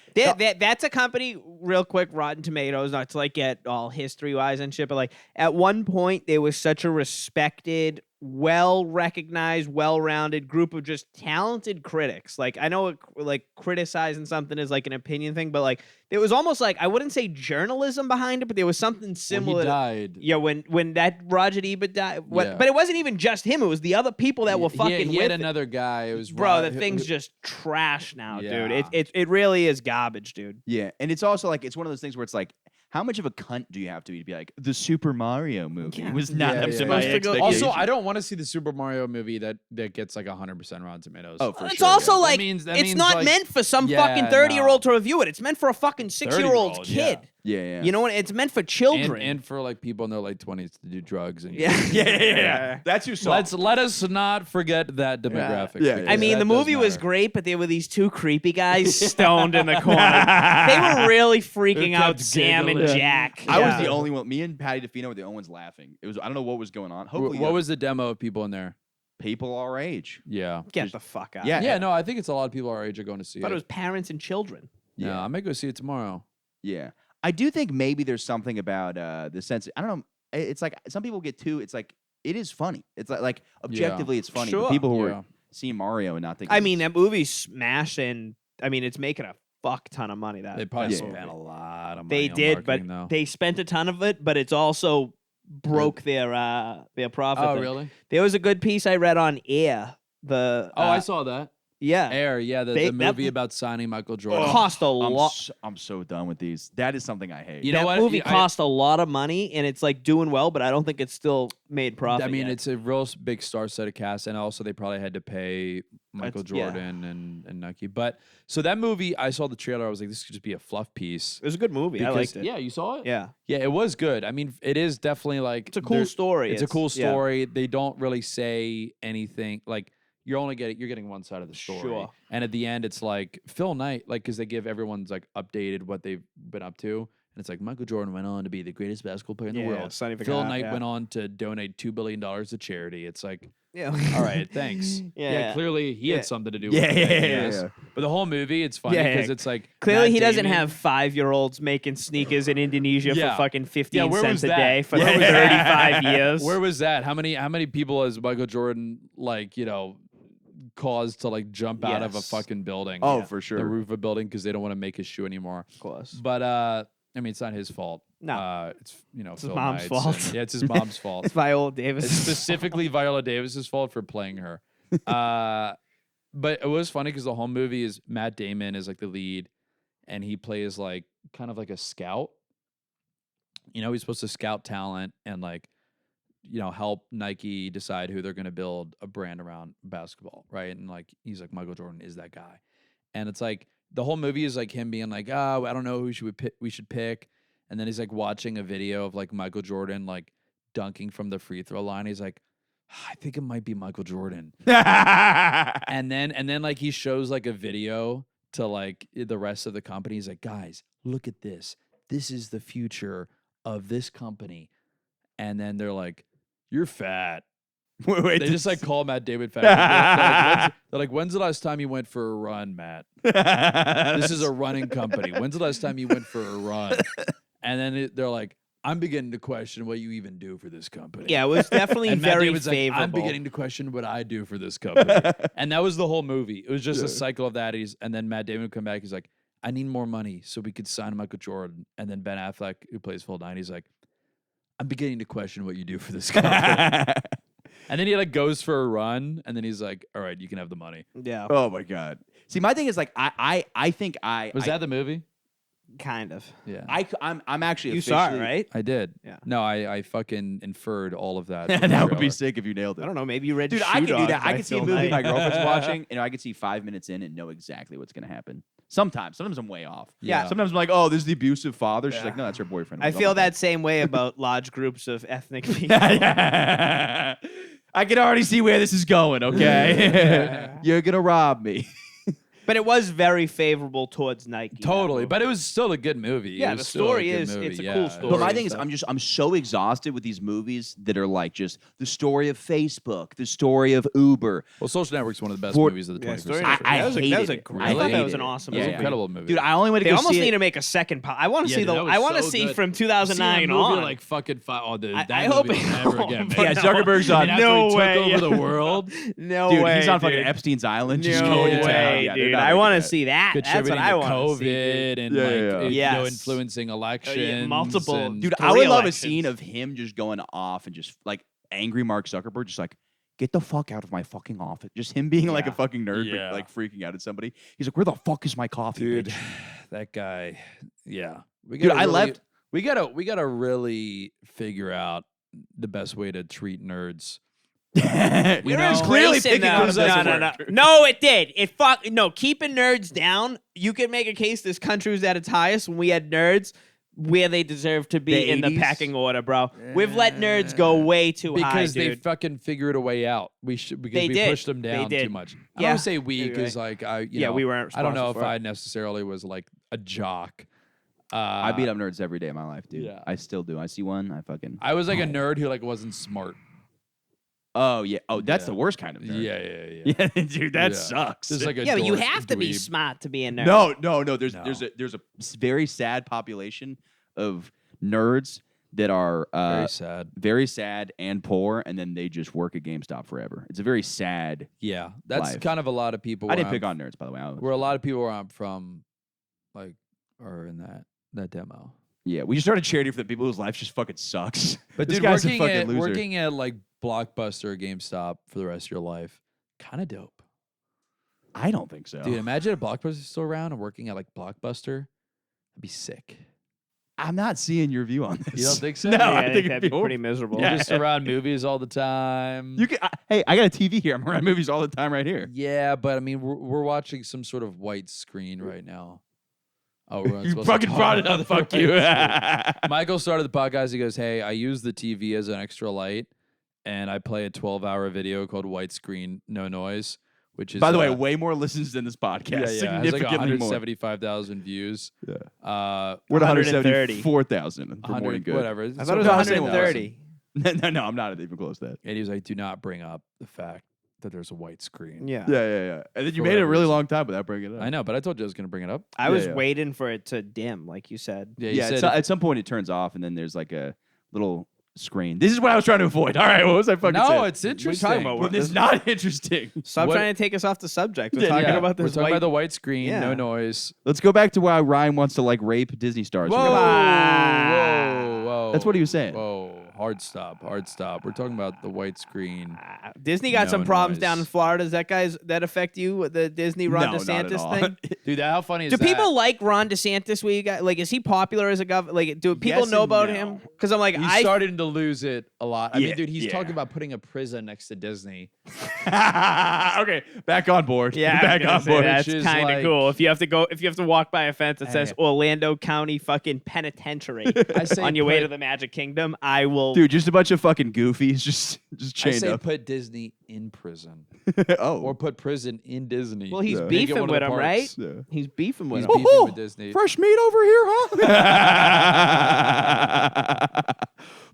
That's a company, real quick, Rotten Tomatoes, not to like get all history wise and shit, but like at one point they was such a respected, well recognized, well rounded group of just talented critics. Like I know like criticizing something is like an opinion thing, but like it was almost like I wouldn't say journalism behind it, but there was something similar. When he died. Yeah, when that Roger Ebert died, Yeah. but it wasn't even just him. It was the other people that were fucking He with had it. another guy. It was Bro, the who- thing's just trash now, dude. Yeah. It really is garbage, dude. Yeah, and it's also like it's one of those things where it's like, how much of a cunt do you have to be like the Super Mario movie Yeah. was not Yeah, up yeah, to yeah. my Supposed to go- expectations. Also, I don't want to see the Super Mario movie that gets like 100% Rotten Tomatoes. Oh, for It's sure, also yeah. like that it's means, not like- meant for some Yeah, fucking 30-year-old no. to review it. It's meant for a fucking 6-year-old's 30-year-old, kid. yeah. You know what? It's meant for children. and for like people in their late 20s to do drugs and yeah. yeah. That's who saw. Let us not forget that demographic. Yeah, because I mean, that the does movie was matter. great, but there were these two creepy guys stoned in the corner. They were really freaking kept out Sam and giggling. Jack. I was Yeah. the only one. Me and Patty DeFino were the only ones laughing. It was I don't know what was going on. Hopefully, What was the demo of people in there? people our age? Yeah. Get the fuck out. Yeah. Yeah, no, I think it's a lot of people our age are going to see But it. it was parents and children. Yeah, I may go see it tomorrow. Yeah. I do think maybe there's something about the sense. I don't know. It's like some people get too. It's like it is funny. It's like objectively, it's funny. But Sure. people who Yeah. are seeing Mario and not thinking. I mean, that movie smashed, and I mean, it's making a fuck ton of money. That They probably Yeah. spent a lot of money they on did, but marketing, though. they spent a ton of it. But it's also broke their profit. Oh, thing. really? There was a good piece I read on Air. The Oh, I saw that. yeah, Air, yeah, the They- movie that- about signing Michael it Jordan. cost a lot. I'm so done with these. That is something I hate. You know that what? movie Yeah, cost a lot of money, and it's like doing well, but I don't think it's still made profit. I mean, yet. it's a real big star-studded cast, and also they probably had to pay Michael That's- yeah. Jordan and Nike. But so that movie, I saw the trailer. I was like, this could just be a fluff piece. it was a good movie. I Because- liked it. Yeah, you saw it. Yeah, Yeah, it was good. I mean, it is definitely like it's a cool story. It's a cool yeah. story. They don't really say anything. Like you're getting one side of the story. Sure. And at the end, it's like Phil Knight, like because they give everyone's like updated what they've been up to, and it's like Michael Jordan went on to be the greatest basketball player in the Yeah, world. Sonny Phil Vaccaro, Knight yeah. went on to donate $2 billion to charity. It's like, Yeah. all right, thanks. Yeah. Clearly he Yeah. had something to do Yeah, with it. yeah, I yeah, guess. yeah. But the whole movie, it's funny Yeah, yeah. because it's like Clearly, Matt he doesn't Damon- have 5-year-olds making sneakers in Indonesia Yeah. for fucking 15 Yeah, where cents was a that? day for Where was 35 years. Where was that? How many people has Michael Jordan caused to like jump out of a Yes. fucking building? Oh, Yeah. for The sure. roof of a building because they don't want to make his shoe anymore. Of course. But I mean, it's not his fault. No. It's his Phil mom's Knight's fault. and- yeah, it's his mom's fault. It's Viola It's Davis. specifically Viola Davis's fault for playing her. But it was funny because the whole movie is Matt Damon is like the lead, and he plays like kind of like a scout. You know, he's supposed to scout talent and like, help Nike decide who they're going to build a brand around basketball, right? And like, he's like, Michael Jordan is that guy, and it's like the whole movie is like him being like, oh, I don't know who we should pick, and then he's like watching a video of like Michael Jordan like dunking from the free throw line. He's like, I think it might be Michael Jordan. And then like he shows like a video to like the rest of the company. He's like, guys, look at this. This is the future of this company. And then they're like, you're fat. Wait, They just like call Matt Damon fat. They're like, when's the last time you went for a run, Matt? This is a running company. When's the last time you went for a run? And then they're like, I'm beginning to question what you even do for this company. yeah, it was definitely And Matt very Damon's like, favorable. I'm beginning to question what I do for this company. And that was the whole movie. It was just a cycle of that. And then Matt Damon would come back. He's like, I need more money so we could sign Michael Jordan. And then Ben Affleck, who plays Phil Knight, he's like, I'm beginning to question what you do for this company. And then he like goes for a run. And then he's like, all right, you can have the money. yeah. Oh my god. See, my thing is like I think Was that the movie? Kind of. Yeah. I'm actually You saw it, officially- right? I did. Yeah. No, I fucking inferred all of that. from the That would be trailer. sick if you nailed it. I don't know. Maybe you read. Dude, Shoe I can do Dogs that. I by can see a Phil movie Knight. my girlfriend's watching, and I can see 5 minutes in and know exactly what's going to happen. Sometimes I'm way off. Yeah. Sometimes I'm like, oh, this is the abusive father. She's Yeah. like, no, that's her boyfriend. I I'm like, feel oh my that same way about large groups of ethnic people. God. I can already see where this is going. Okay, you're gonna rob me. But it was very favorable towards Nike. that Totally, movie. but it was still a good movie. It Yeah, was the still a story good is- movie, it's a yeah. cool It story. But my was- thing is, I'm so exhausted with these movies that are like just the story of Facebook, the story of Uber. Well, Social Network's one of the best For- movies of the Yeah, 21st story- century. I that was a, that was a hated it. gr- I I thought that hated was an it. awesome It was movie. an incredible movie. Dude, I only went to They go almost see need it. to make a second part. I want to Yeah, see dude, the. that was I want to so see good. from Seeing a 2009 movie on. like fucking oh, dude, I that hope movie it will never again. won't, made. Yeah, no. Zuckerberg's on. And after No he way, took yeah. over the world, No Dude, way, he's on fucking dude. Epstein's Island, just No going to town. way, Yeah, they're dude. not I making want to that. see that. That's what contributing I to want to COVID see. and Yeah, like yeah. Yes. influencing elections. multiple- and- Dude, Three I would love a elections. scene of him just going off and just like angry Mark Zuckerberg, just like, get the fuck out of my fucking office. Just him being like a Yeah. fucking nerd, but, Yeah. like freaking out at somebody. He's like, where the fuck is my coffee, dude, bitch? that guy. Yeah, we Dude, gotta I really- left- We gotta really figure out the best way to treat nerds. You We're know, clearly embracing picking them. on us as No, a no, no. word. No, it did. It no. Keeping nerds down. You could make a case this country was at its highest when we had nerds where they deserve to be The in the 80s? packing order, bro. We've let nerds go way too high, Because they dude. fucking figured a way out. Because They we did. pushed them They down did. too much. I Yeah. don't say we You're because right. like Yeah, we weren't I don't know if responsible for it. I necessarily was like a jock. I beat up nerds every day of my life, dude. yeah. I still do. I see one, I fucking. I was like a nerd who like wasn't smart. Oh yeah. Oh, that's Yeah. the worst kind of nerd. Yeah. Yeah, dude, that Yeah. sucks. Just like a Yeah, but you dork have to be dweeb. smart to be a nerd. No. There's No. there's a very sad population of nerds that are Very sad. very sad and poor, and then they just work at GameStop forever. It's a very sad. Yeah, that's Life. kind of a lot of people. I where didn't I'm pick on nerds, by the way. Where a lot of people where I'm from, like, are in that demo. Yeah, we just started charity for the people whose life just fucking sucks. But This dude, guy's a working fucking at loser. working at like Blockbuster or GameStop for the rest of your life, kind of dope. I don't think so. Dude, imagine if Blockbuster's still around and working at like Blockbuster. That'd be sick. I'm not seeing your view on this. You don't think so? No, Yeah, I think it'd that'd be horrible. pretty miserable. Yeah. Just around movies all the time. You can. Hey, I got a TV here. I'm around movies all the time right here. Yeah, but I mean, we're watching some sort of white screen right now. Oh, we're not You supposed to fucking talk brought it about up. the Fuck you. white screen. Michael started the podcast. He goes, "Hey, I use the TV as an extra light, and I play a 12-hour video called White Screen No Noise, which is By the way, way more listens than this podcast. yeah, it has like Significantly more. 175,000 views. Yeah. We're We're at 130. 174,000 for Morning Good. whatever. I thought it was 130. No, I'm not even close to that. And he was like, "Do not bring up the fact that there's a white screen." Yeah. Yeah. And then you For made it a whatever really reason. long time without bringing it up. I know, but I told you I was going to bring it up. I Yeah, was yeah. waiting for it to dim, like you said. Yeah, you Yeah, said at some point it turns off, and then there's like a little screen. This is what I was trying to avoid. All right, what was I fucking saying? no, it's interesting. talking about? Well, it's not interesting. Stop What- trying to take us off the subject. We're Yeah, talking Yeah, about this we're talking white. about the white screen, Yeah. no noise. Let's go back to why Ryan wants to like rape Disney stars. Whoa, We're gonna- whoa. That's what he was saying. Whoa, hard stop. We're talking about the white screen. Disney got No some problems noise. down in Florida. Does that affect you with the Disney Ron No, not at DeSantis all. thing? Dude, how funny is Do that? people like Ron DeSantis? Where you got like, is he popular as a governor? Like, do people Yes know and about no. him? Because I'm like, He's I starting to lose it a lot. I Yeah, mean, dude, he's yeah. talking about putting a prison next to Disney. Okay, back on board. yeah, I was back gonna on say board. that's Which is kind of like- cool. If you have to walk by a fence that says Hey. Orlando County fucking Penitentiary I say on your way put- to the Magic Kingdom, I will. Dude, just a bunch of fucking goofies just I chained say up. put Disney in prison. Oh. Or put prison in Disney. Well, he's Yeah. Make it beefing one of with the him, parks. right? Yeah. He's beefing with He's him. beefing with Disney. Fresh meat over here, huh?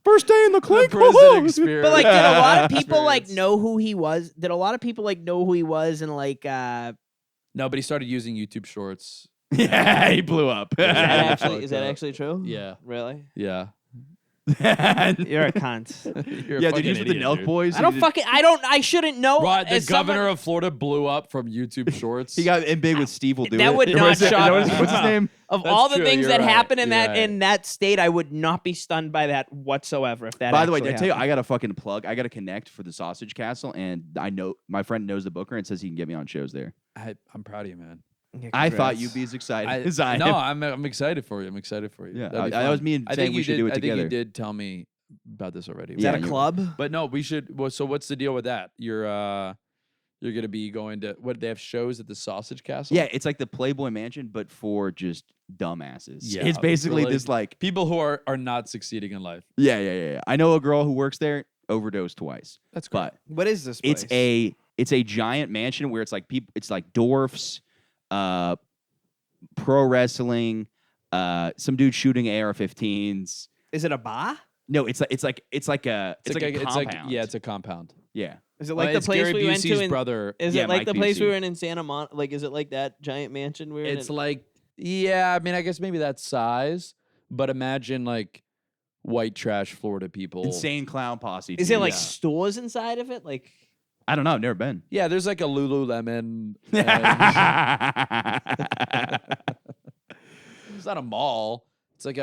First day in the clink. prison woohoo! experience. But like, did a lot of people like Experience. know who he was? Did a lot of people like know who he was and like? No, but he started using YouTube Shorts. Yeah, he blew up. Is that Yeah. actually is that Yeah. actually true? Yeah. Really? Yeah. You're a cunt. You're a Yeah, fucking dude, he's with the idiot, Nelk dude. boys. I don't fucking. I shouldn't know. Right, the as someone- governor of Florida blew up from YouTube Shorts. He got in big with Steve will do That it. would Or not is it- shock what's me. his name? Of That's all the true, things you're that right, happen in you're that right. in that state, I would not be stunned by that whatsoever. If that. By the way, actually did I tell you, happened. I got a fucking plug. I got to connect for the Sausage Castle, and I know my friend knows the booker and says he can get me on shows there. I'm proud of you, man. Yeah, I thought congrats. you'd be as excited as I no, am. I'm excited for you. I'm excited for you. Yeah, That'd be that was fun. me saying we should do it I together. think you did tell me about this already. Is that Yeah, a you- club? But no, we should. Well, so what's the deal with that? You're gonna be going to what? They have shows at the Sausage Castle. Yeah, it's like the Playboy Mansion, but for just dumbasses. Yeah, It's for, basically like, this like people who are not succeeding in life. yeah. I know a girl who works there, overdosed twice. That's great. But What is this place? it's a giant mansion where it's like people, it's like dwarfs, pro wrestling, some dude shooting AR-15s. Is it a bar? No, it's like a compound. Yeah, it's a compound. Yeah. Is it Well, like the it's place Gary we went to Busey's in brother. Is Yeah, it like Mike the place we Busey. were in Santa Monica? Like, is it like that giant mansion we were in? It's like, yeah, I mean, I guess maybe that size, but imagine like white trash Florida people. Insane clown posse. Is team. it like Yeah. stores inside of it? Like, I don't know. I've never been. Yeah, there's like a Lululemon. and- it's not a mall. It's like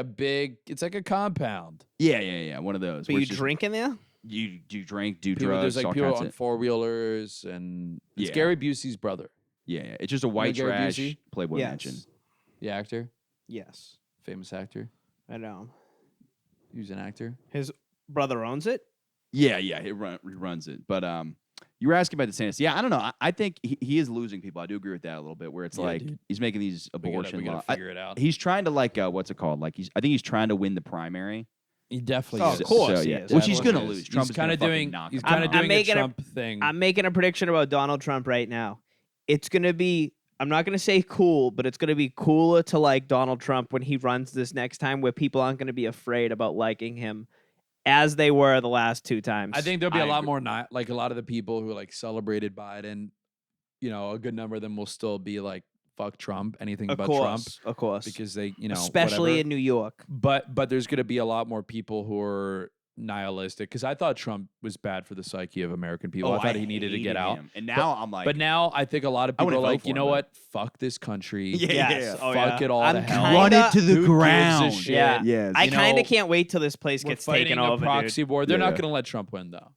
a compound. Yeah. One of those. but where you it's just- drinking there? You drink, do People, drugs. there's like all people kinds on of, four wheelers, and it's Yeah. Gary Busey's brother, yeah. It's just a white Gary trash Busey? Playboy Yes. Mansion. the actor, Yes, famous actor. I know. He was an actor. His brother owns it. Yeah. He runs it. But you were asking about DeSantis. Yeah, I don't know. I think he is losing people. I do agree with that a little bit. Where it's Yeah, like dude. he's making these We abortion gotta laws. figure it out. He's trying to like what's it called? Like I think he's trying to win the primary. He definitely. Oh, is. of course So, he yeah. is. Which he's Definitely gonna is. lose. Trump He's is kind gonna of fucking doing. knock He's him kind out. of I'm doing a making a- Trump thing. I'm making a prediction about Donald Trump right now. It's gonna be. I'm not gonna say cool, but it's gonna be cooler to like Donald Trump when he runs this next time, where people aren't gonna be afraid about liking him, as they were the last two times. I think there'll be a I lot agree. more like a lot of the people who like celebrated Biden. You know, a good number of them will still be like, "Fuck Trump," anything of about course, Trump, of course, because they, you know, especially whatever. in New York. But there's going to be a lot more people who are nihilistic, because I thought Trump was bad for the psyche of American people. I thought he needed to get hated out. him. And now I'm like, But now I think a lot of I people wouldn't are vote like, for you him, know though. what? Fuck this country. Yeah. Oh, Fuck yeah. it all I'm to hell. kinda- run it to the Who gives a ground. shit? Yeah. Yes. I You kind know, of can't wait till this place We're gets fighting taken a over, proxy dude. war. They're not Yeah. going to let Trump win, though.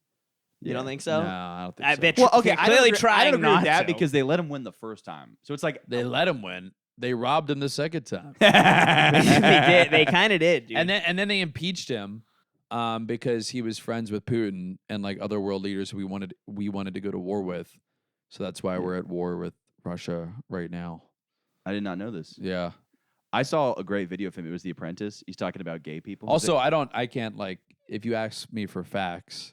You don't think so? No, I don't think I so. bet Well, okay, They're I clearly don't trying agree not with that to. because they let him win the first time. So it's like They let him win. They robbed him the second time. they did. They kind of did, dude. And then they impeached him because he was friends with Putin and like other world leaders who we wanted to go to war with. So that's why we're at war with Russia right now. I did not know this. Yeah. I saw a great video of him. It was The Apprentice. He's talking about gay people. Also, I can't like, if you ask me for facts,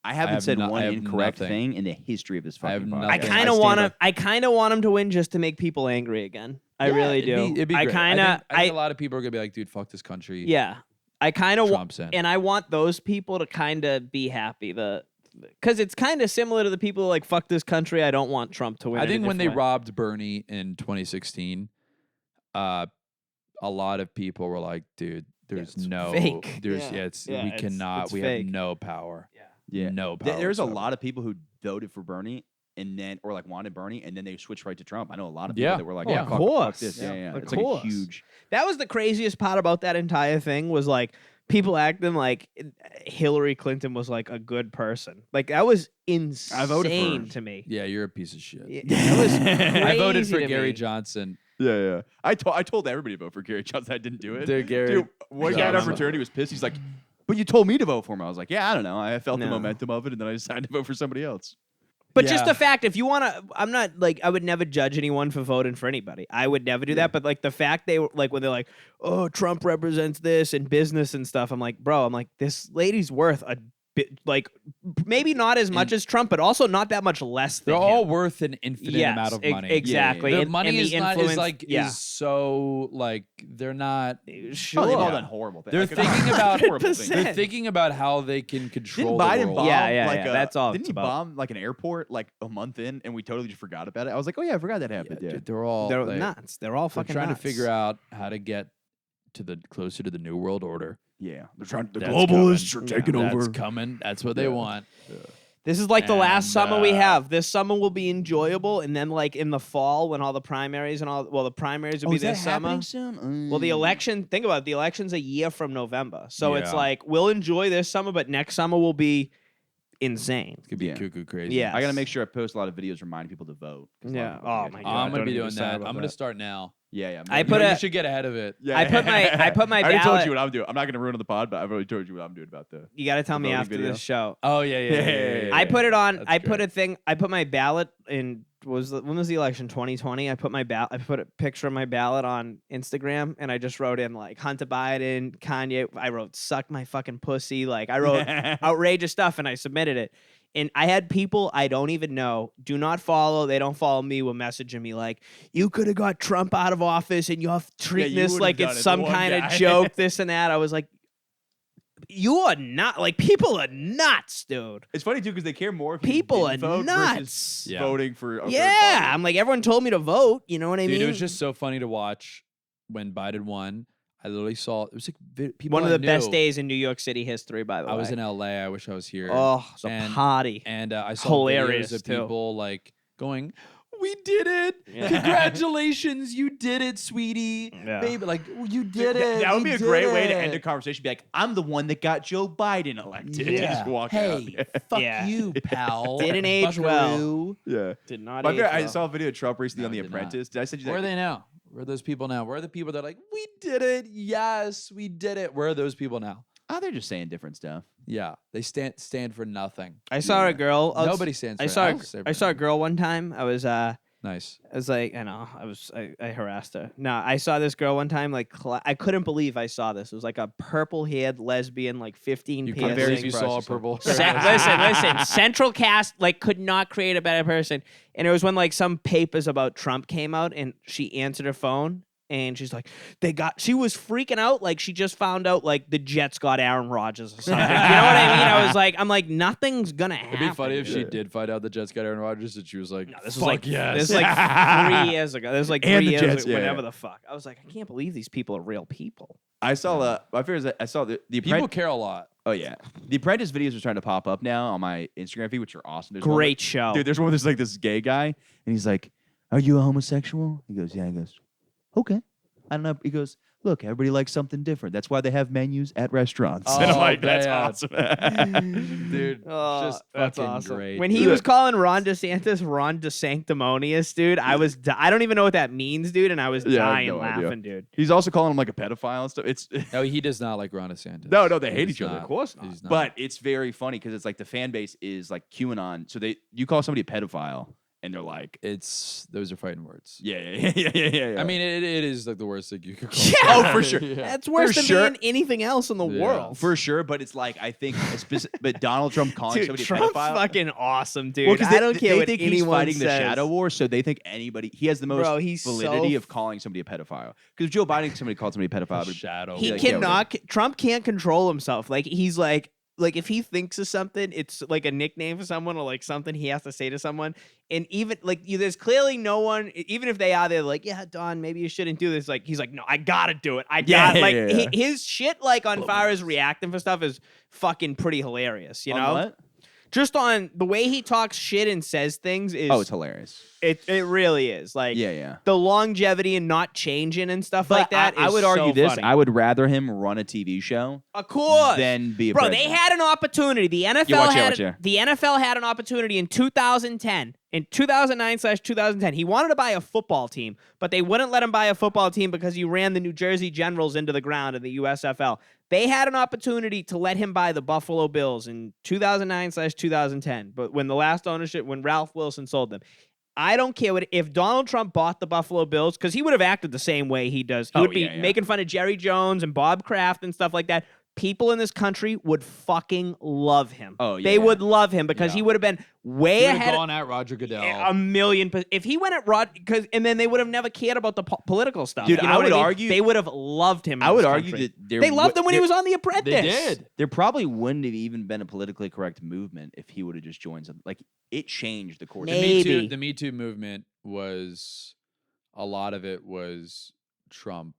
I haven't have said no- one I have incorrect nothing. thing in the history of this I have fucking podcast. nothing. I kind of stand want by- him. I kind of want him to win just to make people angry again. I Yeah, really do. It'd be I great. kind of. I think a lot of people are gonna be like, dude, fuck this country. Yeah. I kind of. Trump's in. And I want those people to kind of be happy. Because it's kind of similar to the people who are like, fuck this country. I don't want Trump to win. I in a think when they different way. robbed Bernie in 2016, a lot of people were like, dude, there's it's no fake. there's Yeah. Yeah, we it's- cannot it's we fake. have no power. Yeah. No power. There's a whatsoever. lot of people who voted for Bernie and then, or like wanted Bernie, and then they switched right to Trump. I know a lot of people Yeah. that were like, Oh, yeah, of fuck course. this. Yeah. Yeah. Of It's like a course. huge. That was the craziest part about that entire thing was like people acting like Hillary Clinton was like a good person. Like that was insane voted for her. to me. Yeah, you're a piece of shit. Yeah, that was I voted crazy for to Gary me. Johnson. Yeah. I told everybody to vote for Gary Johnson. I didn't do it. Dude, Gary Dude, one guy at our Johnson. fraternity was pissed. He's like, but you told me to vote for him. I was like, yeah, I don't know. I felt the No. momentum of it, and then I decided to vote for somebody else. But just Yeah. the fact, if you want to, I'm not like, I would never judge anyone for voting for anybody. I would never do that. But like the fact they were like, when they're like, oh, Trump represents this and business and stuff, I'm like, bro, this lady's worth a bit, like maybe not as much as Trump, but also not that much less than They're all him. worth an infinite Yes, amount of money. Exactly. The And- money and the is not influence- is like yeah. is so like they're not. Sure. Oh, they've all Yeah. done horrible things. They're Like, thinking about horrible things. 100%. they're thinking about how they can control Didn't the Biden world. bomb? Yeah, like that's all Didn't it's he about. bomb like an airport like a month in, and we totally just forgot about it? I was like, oh yeah, I forgot that happened. Yeah, Dude, they're all They're like, nuts. They're all they're fucking trying nuts. to figure out how to get to the closer to the new world order. yeah. They're trying. The That's globalists coming. are taking That's over. coming. That's what they want. This is like the last And, summer we have. This summer will be enjoyable, and then like in the fall when all the primaries and all, well, the primaries will Oh, be is that this summer. happening soon? Well, the election. Think about it. The election's a year from November, so it's Yeah. like we'll enjoy this summer, but next summer will be insane. It could be Yeah. cuckoo crazy. Yeah. I gotta make sure I post a lot of videos reminding people to vote. 'cause a lot of Yeah. people Oh forget my to God. vote. I'm gonna don't be even doing decide that. about I'm gonna that. start now. Yeah. I You put know, a- you should get ahead of it. Yeah. I put my I already told ballot- you what I'm doing. I'm not gonna ruin the pod, but I've already told you what I'm doing about the. You got to tell The me voting after video? this show. Oh yeah. I put it on. That's I put great. a thing. I put my ballot in. When was the election? 2020. I put my ballot. I put a picture of my ballot on Instagram, and I just wrote in like Hunter Biden, Kanye. I wrote "suck my fucking pussy." Like I wrote outrageous stuff, and I submitted it. And I had people I don't even know, do not follow. They don't follow me. Were messaging me like, "You could have got Trump out of office, and you're treating you this would've like done it's it, some the one kind guy." of joke." This and that. I was like, "You are not like people are nuts, dude." It's funny too because they care more if you People didn't are vote nuts. versus Yeah. voting for. A third Yeah, party. I'm like everyone told me to vote. You know what I Dude, mean? it was just so funny to watch when Biden won. I literally saw it was like people. one of I the best knew. days in New York City history. By the way, I was in LA. I wish I was here. Oh, it's a And- party. And I saw Hilarious, videos of too. people like going, "We did it! Yeah. Congratulations, you did it, sweetie, Yeah. baby! Like you did That- it. That would you be a did great way to it." end a conversation. Be like, I'm the one that got Joe Biden elected. Yeah. Just walk hey, out. fuck Yeah. you, pal. Didn't age well. Buckaroo. Yeah. Did not. My age favorite, I well. saw a video of Trump recently No, on The it did not. Apprentice. Did I send you that? Where are they now? Where are those people now? Where are the people that are like, "We did it. Yes, we did it." Where are those people now? Oh, they're just saying different stuff. Yeah, they stand for nothing. I saw a girl. Nobody stands for I saw. anything. I saw a girl one time. I was Nice. like, I harassed her. No, I saw this girl one time. Like, I couldn't believe I saw this. It was like a purple-haired lesbian, like 15 You piercing. can't believe you impressed saw a with purple. Listen. Central Cast like could not create a better person. And it was when like some papers about Trump came out, and she answered her phone, and she's like, she was freaking out, like she just found out like the Jets got Aaron Rodgers or something. You know what I mean? I'm like, nothing's gonna happen. It'd be funny if she Yeah. did find out the Jets got Aaron Rodgers and she was like, No, this was "Fuck like yes." this was like 3 years ago. This was like And 3 the years Jets, ago, yeah, whenever yeah. the fuck. I was like, I can't believe these people are real people. I saw my favorite is I saw the People Apprentice. care a lot. Oh yeah, the Apprentice videos are starting to pop up now on my Instagram feed, which are awesome. There's one Great show. Dude, there's one. There's like this gay guy, and he's like, "Are you a homosexual?" He goes, "Yeah." He goes, "Okay." I don't know. He goes, "Look, everybody likes something different. That's why they have menus at restaurants." and I'm Oh, like, "That's bad. awesome." Dude, Oh, just that's fucking awesome. great. When he was calling Ron DeSantis Ron DeSanctimonious, dude, I don't even know what that means, dude, and I was Yeah, I have dying no idea. laughing, dude. He's also calling him like a pedophile and stuff. It's No, he does not like Ron DeSantis. No, they hate He's each other. not. Of course not. He's not. but it's very funny because it's like the fan base is like QAnon. So you call somebody a pedophile, and they're like, those are fighting words. yeah. I mean, it is like the worst thing you could call. Yeah. someone. Oh, for sure. Yeah. That's worse than sure. being anything else in the Yeah. world. For sure, but it's like I think, but Donald Trump calling Dude, somebody Trump's a pedophile. fucking awesome, dude. Well, 'cause I don't care they what think anyone he's fighting says. the shadow war, so they think he has the most Bro, he's validity so of calling somebody a pedophile. Because Joe Biden, somebody called somebody a pedophile. but Shadow. He like, yeah, cannot. Trump can't control himself. Like he's like if he thinks of something, it's like a nickname for someone or like something he has to say to someone. And even like there's clearly no one. Even if they are, they're like, yeah, Don, maybe you shouldn't do this. Like he's like, no, I gotta do it. Yeah, like yeah. his shit like on far as reacting for stuff is fucking pretty hilarious. You On know, what? just on the way he talks shit and says things is Oh, it's hilarious. it really is like Yeah. the longevity and not changing and stuff But like that. I is would argue so this. funny. I would rather him run a TV show Of course. than be a Bro, president. they had an opportunity. The NFL watch had out, yeah. the NFL had an opportunity in 2010. In 2009/2010, he wanted to buy a football team, but they wouldn't let him buy a football team because he ran the New Jersey Generals into the ground in the USFL. They had an opportunity to let him buy the Buffalo Bills in 2009/2010, but when Ralph Wilson sold them. I don't care if Donald Trump bought the Buffalo Bills, because he would have acted the same way he does. He would be making fun of Jerry Jones and Bob Kraft and stuff like that. People in this country would fucking love him. Oh, yeah. They would love him because Yeah. he would have been way He would ahead. have gone at Roger Goodell. A million. If he went at and then they would have never cared about the political stuff. Dude, You know I what would mean? argue- they would have loved him. in I would this argue country. that they loved him when he was on The Apprentice. They did. There probably wouldn't have even been a politically correct movement if he would have just joined something. Like it changed the course. Maybe. The Me Too movement was a lot of it was Trump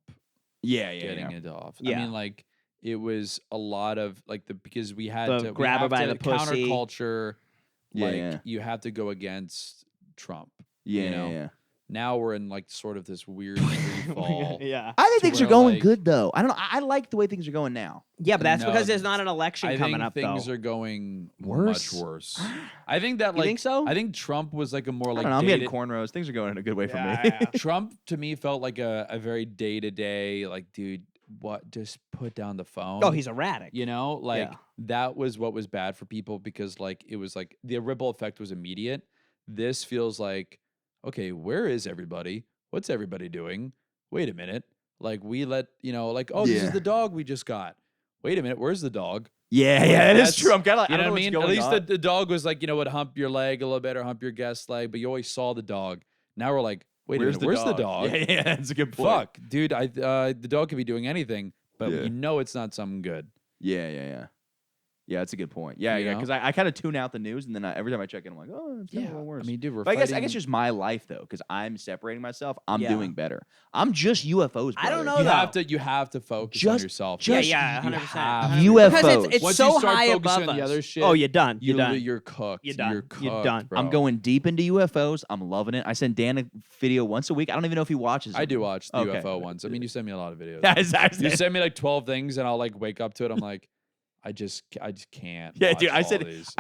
Yeah, getting into office. Yeah. I mean, like it was a lot of like because we had The to grab her have by to the pussy. counterculture. Yeah, Like yeah. you have to go against Trump. Yeah, you know? yeah. Now we're in like sort of this weird free fall. Yeah. I think to things are where, going like- good though. I don't know. I like the way things are going now. Yeah, but that's No, because there's not an election I coming think up, things though. are going Worse? much worse. I think that You like think so? I think Trump was like a more I like don't know. I'm getting dated- cornrows. Things are going in a good way for me. Yeah. Trump to me felt like a very day to day like dude, what just put down the phone. Oh, he's erratic. you know, like Yeah. that was what was bad for people because like it was like the ripple effect was immediate. This feels like, okay, where is everybody? What's everybody doing? Wait a minute. Like we let, like, oh, this is Yeah. the dog we just got. Wait a minute, where's the dog? Yeah, Like, yeah, it is that's- true. I'm kind of like, You know what I what's mean? going At least on. the dog was like, would hump your leg a little bit or hump your guest's leg, but you always saw the dog. Now we're like, wait a minute, where's the dog? Yeah, yeah, that's a good point. Fuck, dude, the dog could be doing anything, but Yeah. you know it's not something good. Yeah, yeah, yeah. Yeah, that's a good point. Yeah, You yeah, know? because I kind of tune out the news, and then every time I check in, I'm like, oh, it's getting a little worse. I mean, dude, we're but I guess fighting- just my life though, because I'm separating myself. I'm Yeah. doing better. I'm just UFOs. I don't brother. know, you though. have to focus on Just- yourself. just- yeah, You 100%. have to. UFOs. Because it's Once so you start high focusing above on the us. other shit, Oh, you're done. You're done. You're cooked. You're done. You're cooked, done. bro. I'm going deep into UFOs. I'm loving it. I send Dan a video once a week. I don't even know if he watches. I them. do watch the Okay. UFO ones. I mean, you send me a lot of videos. Yeah, exactly. You send me like 12 things, and I'll like wake up to it. I'm like, I just can't. Yeah, watch dude. I all said, these.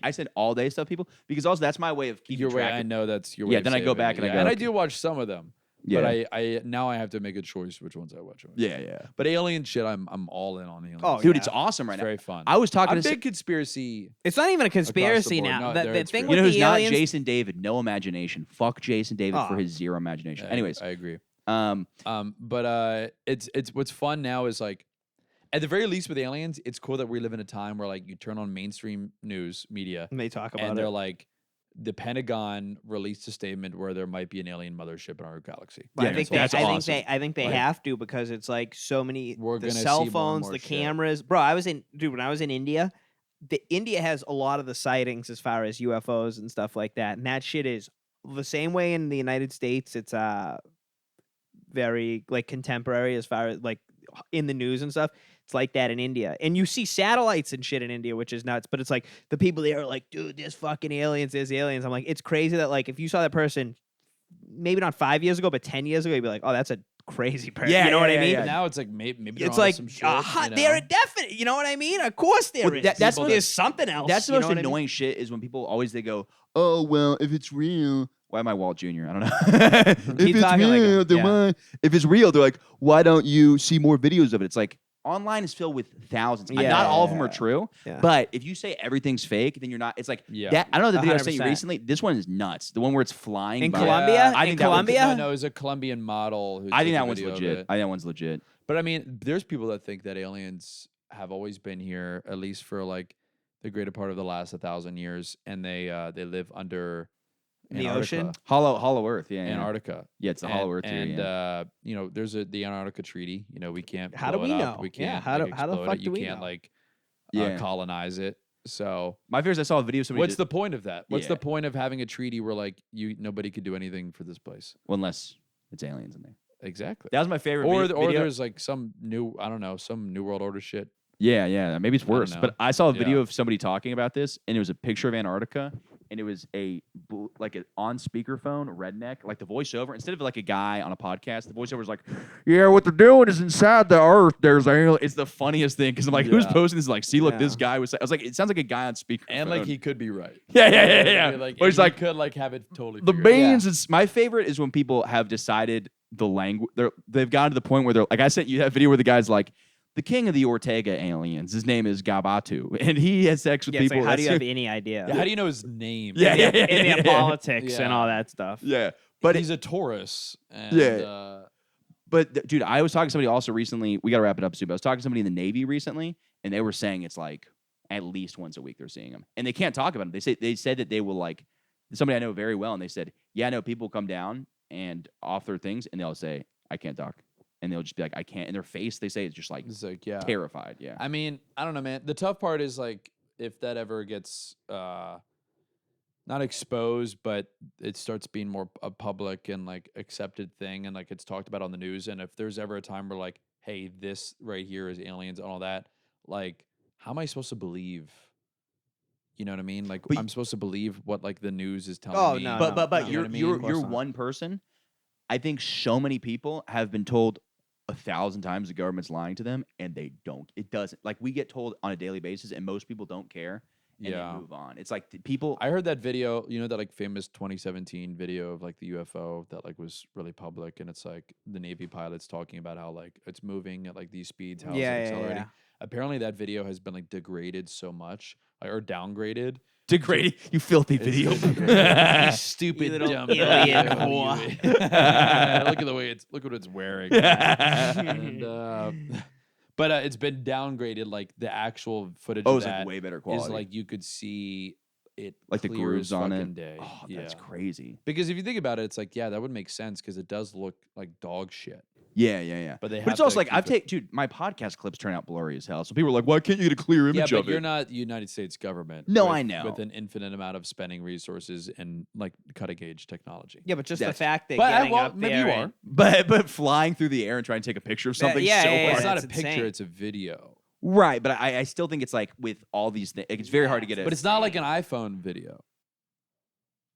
I said all day stuff, people, because also that's my way of keeping Your way, track. I know that's your Yeah, way. of then I go saving back it. and I Yeah, go, and I okay. do watch some of them. Yeah. But I now I have to make a choice which ones I watch. Yeah, yeah. But alien shit, I'm all in on alien. Oh, Dude, yeah. it's awesome right it's now. very fun. I was talking I'm to big conspiracy. It's not even a conspiracy board. now. No, the there the it's thing real. You know with who's the not aliens, Jason David? No imagination. Fuck Jason David for Oh. his zero imagination. Yeah, Anyways, I agree. um, But it's what's fun now is like, at the very least with aliens, it's cool that we live in a time where like you turn on mainstream news media and they talk and about they're it. like, the Pentagon released a statement where there might be an alien mothership in our galaxy. But Yeah, I think that's awesome. I think they Like- have to because it's like so many We're the gonna cell see more and phones, more the shit. cameras. Bro, when I was in India, India has a lot of the sightings as far as UFOs and stuff like that. And that shit is the same way in the United States. It's very like contemporary as far as like in the news and stuff. It's like that in India. And you see satellites and shit in India, which is nuts. But it's like the people there are like, dude, there's fucking aliens, there's aliens. I'm like, it's crazy that like if you saw that person, maybe not 5 years ago, but 10 years ago, you'd be like, oh, that's a crazy person. Yeah, you know yeah, what I yeah, mean? yeah. But now it's like maybe they're It's onto like, some shit, they're a definite. You know what I mean? Of course there Well, is. that's what- There's something else. that's the you most know what I mean? annoying shit is when people always they go, oh well, if it's real. Why am I Walt Jr.? I don't know. if Keep it's talking like him. real, then Yeah. why? If it's real, they're like, why don't you see more videos of it? It's like online is filled with thousands. Yeah, Not all of them yeah, are true, yeah. but if you say everything's fake, then you're not. It's like Yeah. that. I don't know the video I sent you 100%. recently. This one is nuts. The one where it's flying In by- Colombia? I In think that one's- Colombia? No, it was a Colombian model. Who I think took a that one's video of legit. it. I think that one's legit. But I mean, there's people that think that aliens have always been here, at least for like the greater part of the last 1,000 years, and they live under The Antarctica. ocean? Hollow Earth. Yeah, yeah. Antarctica. Yeah, it's the Hollow Earth theory. And yeah. there's the Antarctica Treaty. We can't. How do blow we it up. know? We Yeah, can't. how like, the explode fuck it. do You we can't know? Yeah. colonize it. So My fear is I saw a video of somebody. what's the point of that? What's Yeah. the point of having a treaty where like nobody could do anything for this place? well, unless it's aliens in there. Exactly. That was my favorite. Or video. there's like some new some new world order shit. Yeah, yeah. Maybe it's I don't worse. know. But I saw a video Yeah. of somebody talking about this, and it was a picture of Antarctica, and it was like an on speakerphone redneck, like the voiceover. Instead of like a guy on a podcast, the voiceover was like, "Yeah, what they're doing is inside the Earth. There's alien." It's the funniest thing because I'm like, who's Yeah. posting this? Like, see, look, this Yeah. guy was. I was like, it sounds like a guy on speakerphone. And like he could be right. yeah, yeah, yeah, yeah. Like, But and it's like he could like have it totally the figured out. beans. It's my favorite is when people have decided the language. They've gotten to the point where they're like, I sent you that video where the guy's like, the king of the Ortega aliens. His name is Gabatu, and he has sex with Yeah, it's people. like, how do you That's- have any idea? Yeah, how do you know his name? Yeah, yeah, yeah, in yeah, their yeah. politics and Yeah. all that stuff. Yeah, But but he's a Taurus. And, Yeah. Dude, I was talking to somebody also recently. We got to wrap it up soon. But I was talking to somebody in the Navy recently, and they were saying it's like at least once a week they're seeing them, and they can't talk about them. They said that they will like somebody I know very well, and they said, yeah, no, people come down and off their things, and they'll say, I can't talk, and they'll just be like, I can't. And their face, they say, is just like It's like, yeah. terrified. Yeah, I mean, I don't know, man. The tough part is like if that ever gets not exposed, but it starts being more a public and like accepted thing, and like it's talked about on the news. And if there's ever a time where like, hey, this right here is aliens and all that, like, how am I supposed to believe You know what I mean? Like But I'm supposed to believe what like the news is telling Oh, me. no, But no. You know you're what I mean? you're Of course you're not. one person. I think so many people have been told 1,000 times the government's lying to them, and they don't. It doesn't. Like we get told on a daily basis, and most people don't care, and Yeah. they move on. It's like people. I heard that video, you know, that like famous 2017 video of like the UFO that like was really public, and it's like the Navy pilots talking about how like it's moving at like these speeds, how it's Yeah, like, yeah, accelerating. yeah. Apparently, that video has been like degraded so much, like, or downgraded. Degraded, you filthy It's video. been degraded. You stupid little dumb alien video, whore. you- Look at the way look what it's wearing. and, but it's been downgraded. Like the actual footage Oh, of it's that like way better is quality. like you could see it Like the clear grooves as on fucking it. Day. Oh, yeah. that's crazy. Because if you think about it, it's like, yeah, that would make sense because it does look like dog shit. Yeah. But they But have it's also to like I've keep it- taken, dude. My podcast clips turn out blurry as hell. So people are like, "Why can't you get a clear Yeah, image but of you're it?" not the United States government. No, with- I know. With an infinite amount of spending resources and like cutting edge technology. Yeah, but just the That's- fact that But getting well, up maybe there you and- are. But flying through the air and trying to take a picture of something yeah, so yeah, hard. It's not a that's picture; insane. it's a video. Right, but I still think it's like with all these things, it's very hard to get it. But it's not like an iPhone video.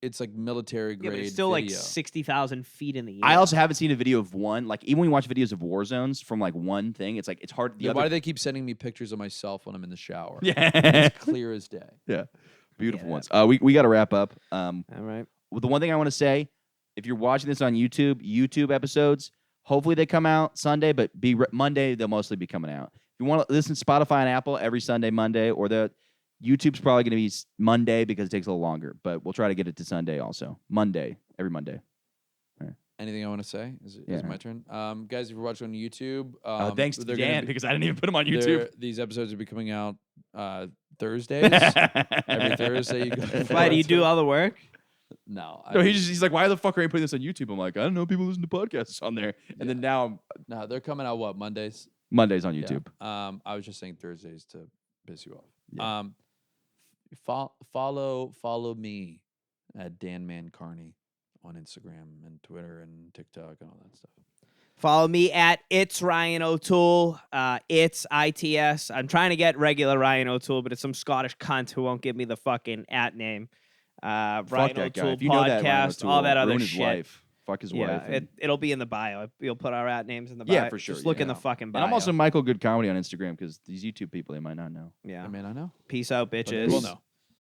It's like military Yeah, grade. but it's still like video. 60,000 feet in the air. I also haven't seen a video of one. Like even when you watch videos of war zones from like one thing, it's like it's hard. The Yeah, other, why do they keep sending me pictures of myself when I'm in the shower? yeah, It's clear as day. yeah, beautiful Yeah. ones. We got to wrap up. All right. Well, the one thing I want to say, if you're watching this on YouTube episodes, hopefully they come out Sunday, but Monday they'll mostly be coming out. If you want to listen to Spotify and Apple every Sunday, Monday, or the YouTube's probably going to be Monday because it takes a little longer, but we'll try to get it to Sunday also. Monday, every Monday. Anything I want to say? Is it Yeah. my turn? Guys, if you're watching on YouTube, Thanks to they're gonna Dan be- because I didn't even put them on they're- YouTube. These episodes will be coming out Thursdays. Every Thursday, you go. Why do you do all the work? No, No, he's like, why the fuck are you putting this on YouTube? I'm like, I don't know. People listen to podcasts on there, and then now no, they're coming out what Mondays? Mondays on Yeah. YouTube. I was just saying Thursdays to piss you off. Yeah. Follow me at Dan Carney on Instagram and Twitter and TikTok and all that stuff. Follow me at It's Ryan O'Toole. It's ITS. I'm trying to get regular Ryan O'Toole, but it's some Scottish cunt who won't give me the fucking at name. Ryan Fuck that O'Toole guy. If you know that, Ryan podcast, O'Toole, all that other ruin his shit. life. Fuck his Yeah, wife. and- it'll be in the bio. You'll put our at names in the bio. Yeah, for sure, Just look in yeah. the fucking bio. And I'm also Michael Good Comedy on Instagram because these YouTube people they might not know. yeah. I mean, I know. Peace out, But bitches. they will know.